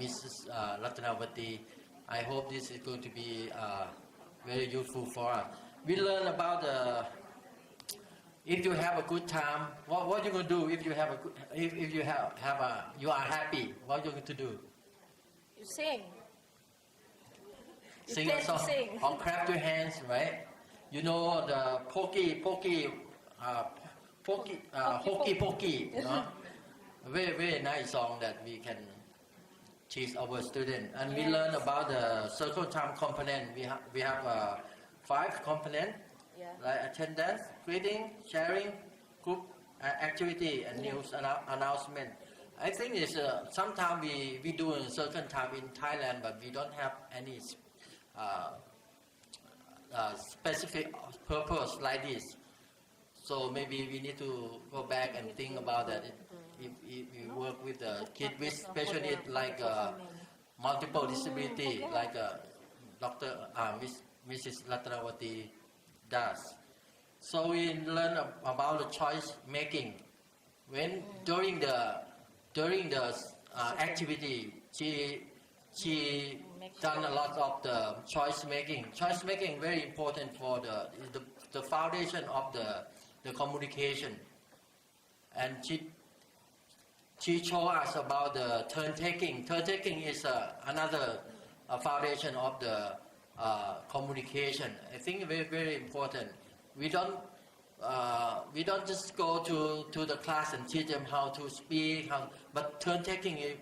Mrs. Ratanawati, I hope this is going to be very useful for us. We learn about if you have a good time, what you going to do if you have a good, if you are happy, what you going to do? You sing. Sing a song. Or clap your hands, right? You know the hokey pokey, you know? Very, very nice song that we can teach our students. And we learn about the circle time component. We have 5 components, like attendance, greeting, sharing, group activity, and news announcement. I think it's sometimes we do a certain time in Thailand, but we don't have any specific purpose like this. So maybe we need to go back and think about that. If we work with the kid with special needs, like multiple disability, like Mrs. Ratanawati does. So we learn about the choice making. When during the activity, she done a lot of the choice making. Choice making very important for the foundation of the communication. And she showed us about the turn taking. Turn taking is another foundation of the communication. I think very, very important. We don't just go to the class and teach them how to speak, but turn taking is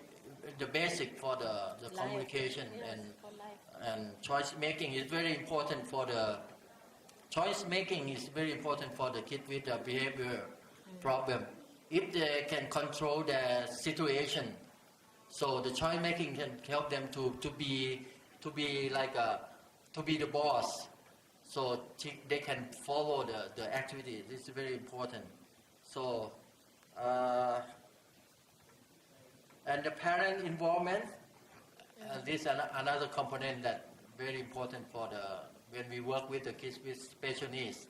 the basic for the communication and choice making is very important for the kid with the behavior problem. If they can control their situation, so the choice making can help them to be the boss. So they can follow the activity. This is very important. So, and the parent involvement, this is another component that very important for when we work with the kids with special needs.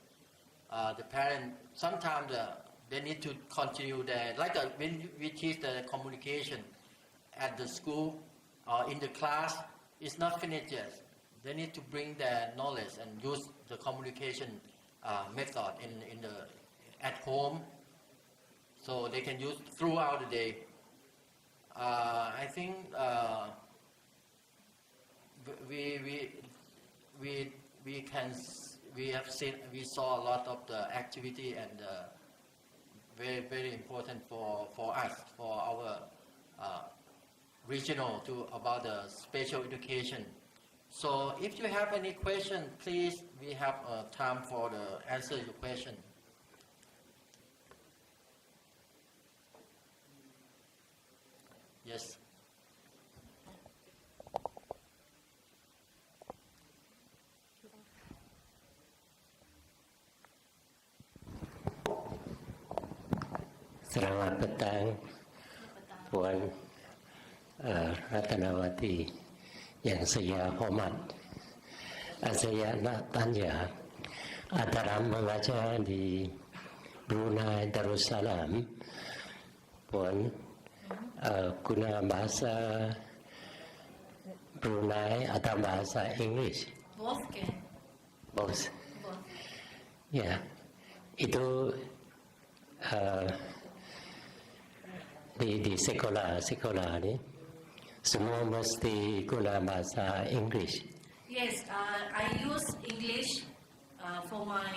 The parent, sometimes they need to continue when we teach the communication at the school or in the class, it's not finished yet. They need to bring their knowledge and use the communication method at home, so they can use throughout the day. I think we saw a lot of the activity and very, very important for us, for our regional about the special education. So if you have any question, please, we have time for the answer your question. Yes. Selamat petang, Puan Ratanawati yang saya hormat. Saya nak tanya, antara mengajar di Brunei Darussalam, Puan guna bahasa Brunei atau bahasa English? Both can. Both. Ya, itu di sekolah ni semua mesti guna bahasa English. Yes, I use English for my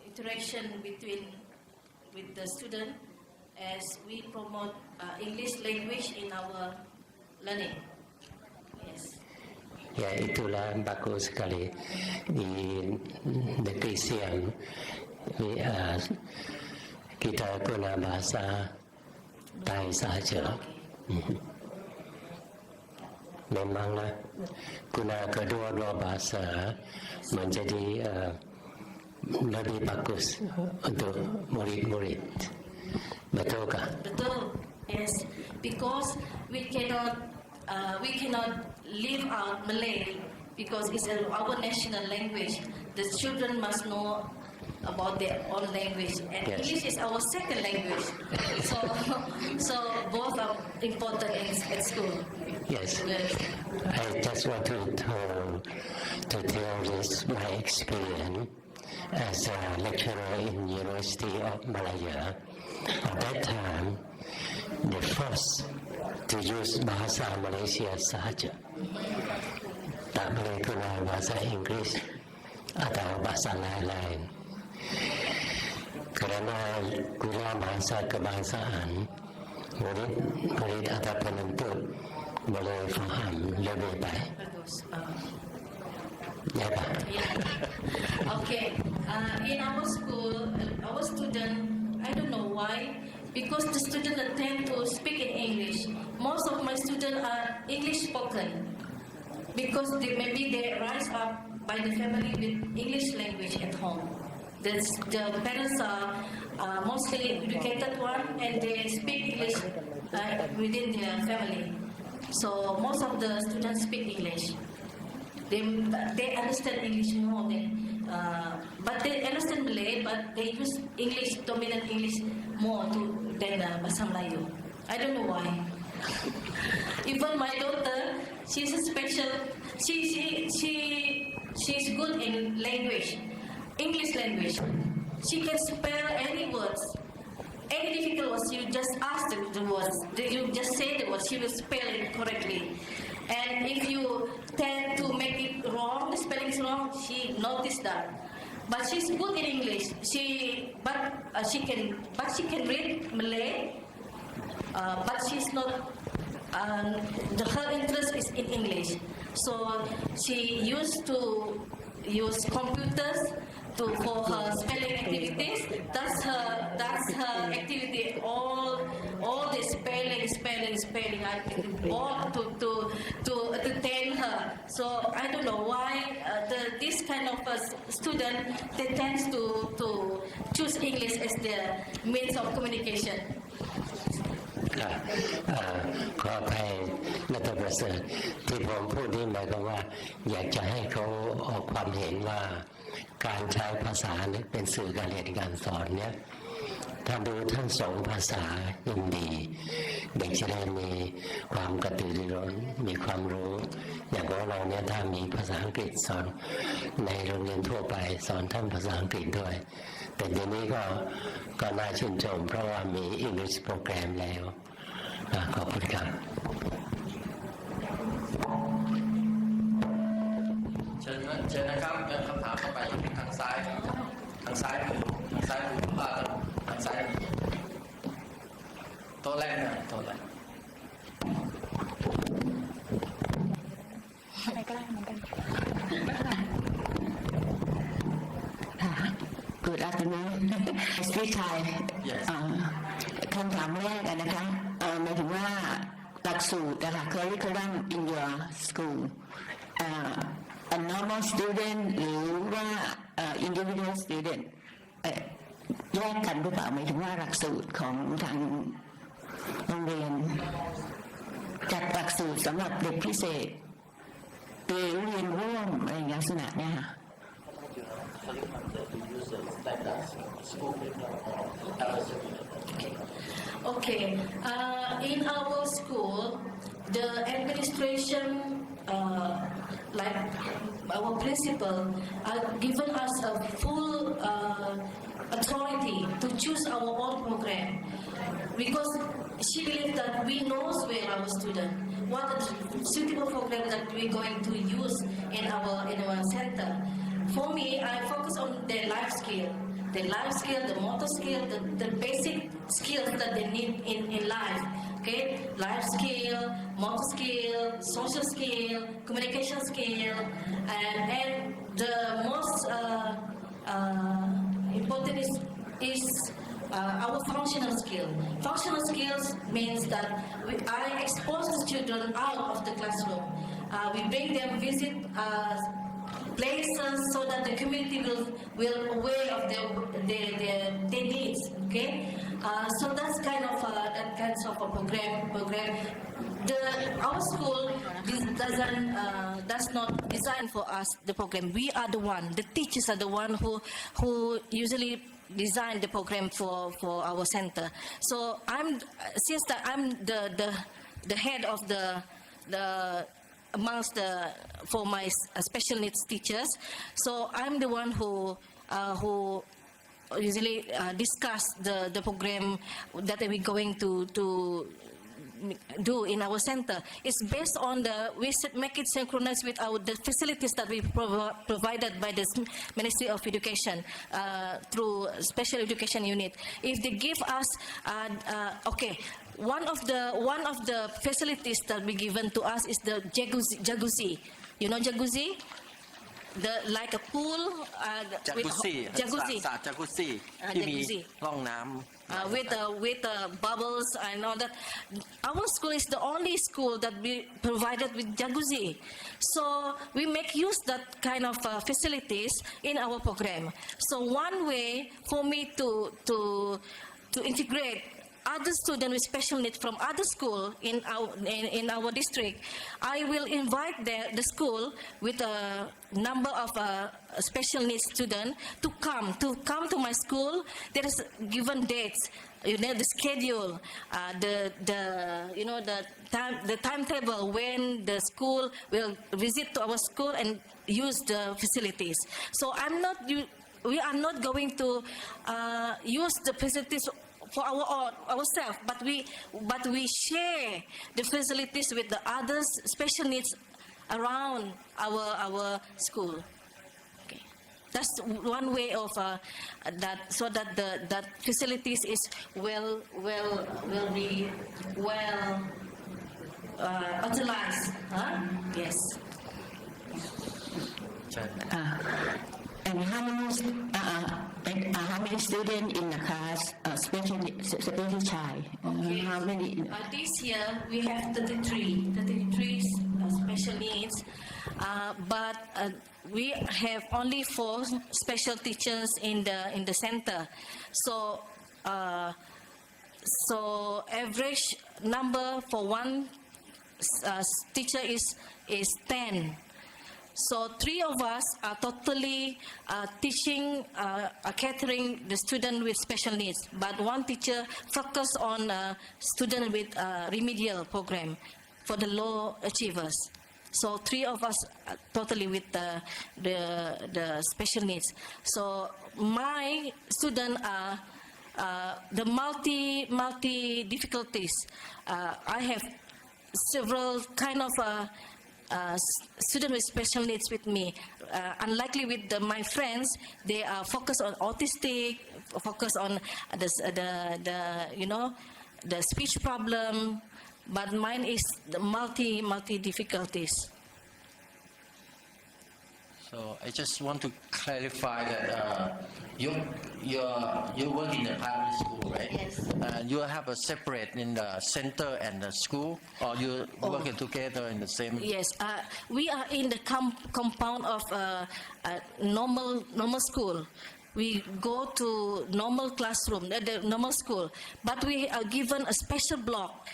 interaction with the student, as we promote English language in our learning. Yes. Ya, itulah bagus sekali di negeri Siam. Kita guna bahasa Thai sahaja. Memanglah guna kedua-dua bahasa menjadi lebih bagus untuk murid-murid. Betulkah? Betul. Yes, because we cannot leave out Malay because it's our national language. The children must know about their own language, and yes. English is our second language. So both are important at school. Yes. I just want to tell this my experience as a lecturer in University of Malaysia. At that time, the first to use bahasa Malaysia sahaja. Tak boleh guna bahasa Inggeris atau bahasa lain-lain. Kerana guna bahasa kebangsaan, murid atau penuntut boleh faham lebih baik. Ya, Pak? Yeah. Okay. In our school, our student, I don't know why, because the students tend to speak in English. Most of my students are English spoken because maybe they rise up by the family with English language at home. The parents are mostly educated one, and they speak English within their family. So most of the students speak English. They understand English more but they understand Malay, but they use English, dominant English more than Bahasa Melayu. I don't know why. Even my daughter, she's a special. She's good in language, English language. She can spell any word words. Any difficult words, you just ask the words. You just say the words. She will spell it correctly. And if you tend to make it wrong, the spelling is wrong, she noticed that. But she's good in English. She can read Malay. But she's not. Her interest is in English. So she used to use computers for her spelling activities. That's her activity. All the spelling. All to entertain her. So I don't know why this kind of student they tends to choose English as their means of communication. ขออภัยนัตประเสริฐที่ผมพูดนี่หมายความว่าอยากจะให้เขาออกความเห็นว่าการใช้ภาษาเนี่ยเป็นสื่อการเรียนการสอนเนี่ยถ้าดูทั้งสองภาษายิ่งดีเด็กจะได้มีความกระตือรือร้นมีความรู้อย่างของเราเนี่ยถ้ามีภาษาอังกฤษสอนในโรงเรียนทั่วไปสอนทั้งภาษาอังกฤษด้วยแต่เดี๋ยวนี้ก็น่าชื่นชมเพราะว่ามี English โปรแกรมแล้วขอบคุณครับเชิญนะครับคำถามต่อไปทางซ้ายมือทางซ้ายมือทางซ้ายมือโต๊ะแรกนะโต๊ะแรก อะไรก็ได้เหมือนกัน Good afternoon. I speak Thai. Yes. คำถามแรกนะคะหมายถึงว่าหลักสูตรนะคะ curriculum in your school a normal student หรือว่า individual student แยกกันหรือเปล่าหมายถึงว่าหลักสูตรของทางโรงเรียนจัดหลักสูตรสำหรับเด็กพิเศษเรียนร่วมอะไรอย่างลักษณะเนี่ยค่ะ Okay. In our school, the administration, like our principal, given us a full authority to choose our own program, because she believes that we knows where our student, what are the suitable program that we're going to use in our center. For me, I focus on their life skill. The life skill, the motor skill, the basic skills that they need in life. Okay, life skill, motor skill, social skill, communication skill, and the most important is our functional skill. Functional skills means that I expose the children out of the classroom. We bring them visit places so that the community will aware of their needs. Okay, so that's kind of a program. Our school does not design for us the program. We are the one. The teachers are the one who usually design the program for our center. So I'm the head of the amongst for my special needs teachers. So I'm the one who usually discuss the program that we're going to do in our center. It's based on we make it synchronized with the facilities that we provided by the Ministry of Education through Special Education Unit. If they give us, okay, one of the facilities that be given to us is the jacuzzi. You know jacuzzi? Like a pool. Jacuzzi. Jacuzzi. ที่มีร่องน้ำ with bubbles and all that. Our school is the only school that we provided with jacuzzi. So we make use that kind of facilities in our program. So one way for me to integrate other students with special needs from other school in our district, I will invite the school with a number of special needs students to come to my school. There is given dates, the schedule, the timetable when the school will visit to our school and use the facilities. So I'm not we are not going to use the facilities for ourselves, but we share the facilities with the others special needs around our school. Okay. That's one way of that, so that that facilities is will be utilized. Huh? Yes. And how many students in the class, special child? Okay. How many? This year we have 33 special needs, but we have only 4 special teachers in the center. So average number for one teacher is 10. So 3 of us are totally teaching, catering the student with special needs, but one teacher focus on student with remedial program for the low achievers. So 3 of us are totally with the special needs. So my student are the multi difficulties. I have several kind of students with special needs with me. Unlikely with my friends, they are focused on autistic, focused on the speech problem, but mine is the multi difficulties. So I just want to clarify that you work in a primary school, right? Yes. You have a separate in the center and the school, or you working together in the same? Yes, we are in the compound of normal school. We go to normal classroom, the normal school, but we are given a special block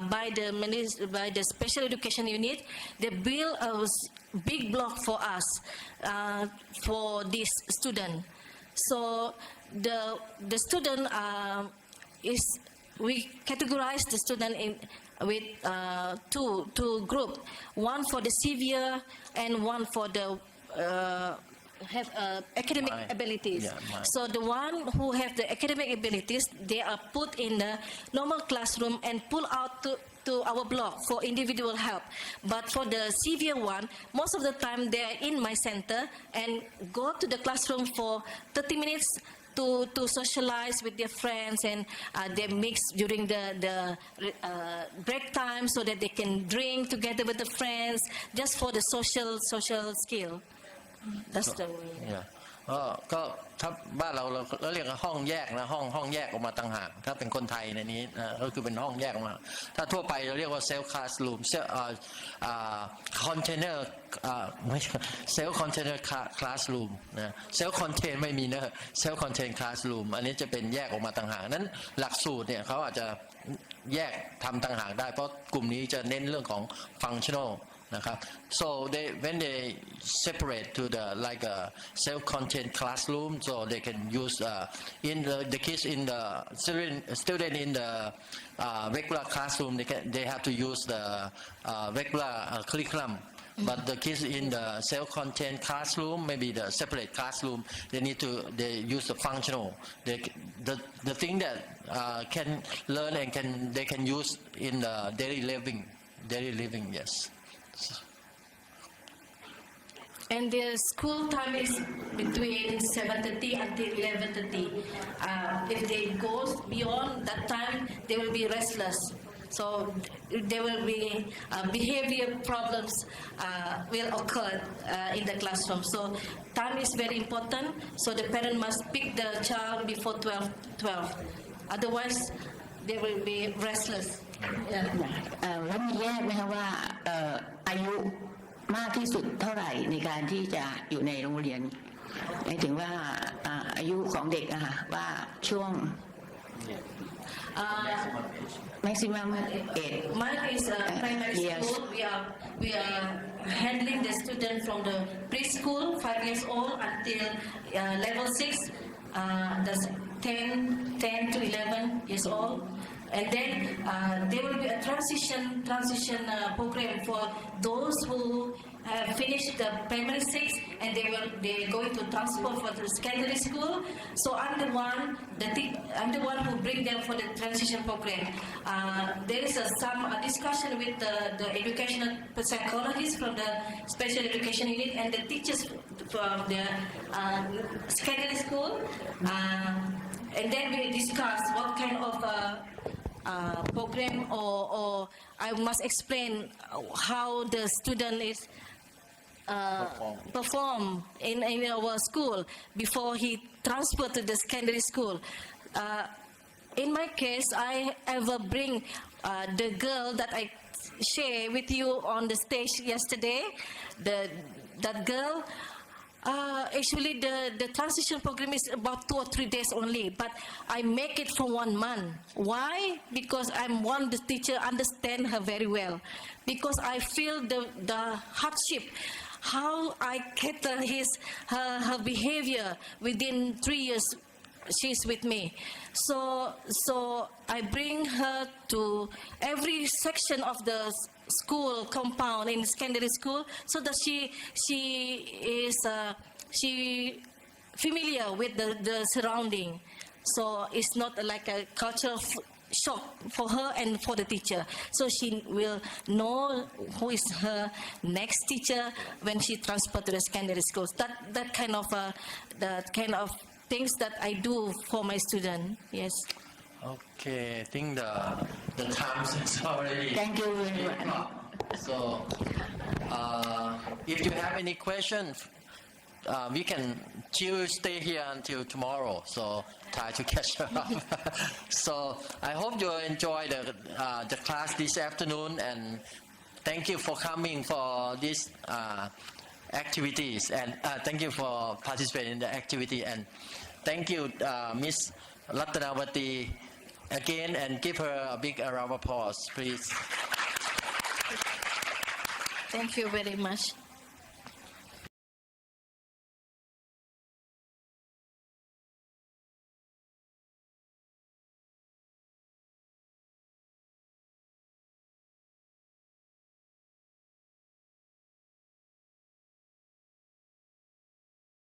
by the special education unit. They build a big block for us for this student. So the student we categorize the student with two group, one for the severe and one for the have academic abilities. So the one who have the academic abilities, they are put in the normal classroom and pull out to our block for individual help. But for the severe one, most of the time they are in my center and go to the classroom for 30 minutes to socialize with their friends, and they mix during the break time so that they can drink together with the friends, just for the social skill. That's the way. Yeah. ก็ถ้าบ้านเราเรียกว่าห้องแยกนะห้องแยกออกมาต่างหากถ้าเป็นคนไทยในนี้ก็คือเป็นห้องแยกออกมาถ้าทั่วไปเราเรียกว่าเซลล์คลาสรูมคอนเทนเนอร์ไม่ใช่เซลล์คอนเทนเนอร์คลาสรูมนะเซลล์คอนเทนไม่มีเนอะเซลล์คอนเทนคลาสรูมอันนี้จะเป็นแยกออกมาต่างหากนั้นหลักสูตรเนี่ยเขาอาจจะแยกทำต่างหากได้เพราะกลุ่มนี้จะเน้นเรื่องของ functionalนะครับ so when they separate to the like a self-contained classroom, so they can use in the kids in the student in the regular classroom, they have to use the regular curriculum. But the kids in the self-contained classroom, maybe the separate classroom, they use the functional. The thing that can learn and they can use in the daily living, yes. And the school time is between 7:30 until 11:30. If they go beyond that time, they will be restless. So there will be behavior problems will occur in the classroom. So time is very important. So the parent must pick the child before 12. Otherwise, they will be restless. แล้วมีแยกไหมคะว่าอายุมากที่สุดเท่าไหร่ในการที่จะอยู่ในโรงเรียนหมายถึงว่าอายุของเด็กอะค่ะว่าช่วง maximum age. Mine is primary school. We are handling the student from the preschool 5 years old until level 6. That's 10 to 11 years old. And then there will be a transition program for those who have finished the primary 6 and they're going to transfer for the secondary school. So I'm the one who bring them for the transition program. There is some discussion with the educational psychologists from the special education unit and the teachers from the secondary school. And then we discuss what kind of program or I must explain how the student is perform in our school before he transferred to the secondary school. In my case, I ever bring the girl that I share with you on the stage yesterday. That girl. Actually, the transition program is about 2 or 3 days only, but I make it for 1 month. Why? Because I want the teacher understand her very well. Because I feel the hardship, how I cater her behavior within 3 years she's with me. So I bring her to every section of the school compound in secondary school so that she is familiar with the surrounding. So it's not like a cultural shock for her and for the teacher. So she will know who is her next teacher when she transfers to the secondary schools. That kind of things that I do for my student. Yes. Okay, I think the time is already. Thank you very much. So, if you have any questions, we can stay here until tomorrow. So try to catch up. So I hope you enjoy the class this afternoon, and thank you for coming for these activities, and thank you for participating in the activity, and thank you, Miss Ratanawati, again, and give her a big round of applause, please. Thank you very much.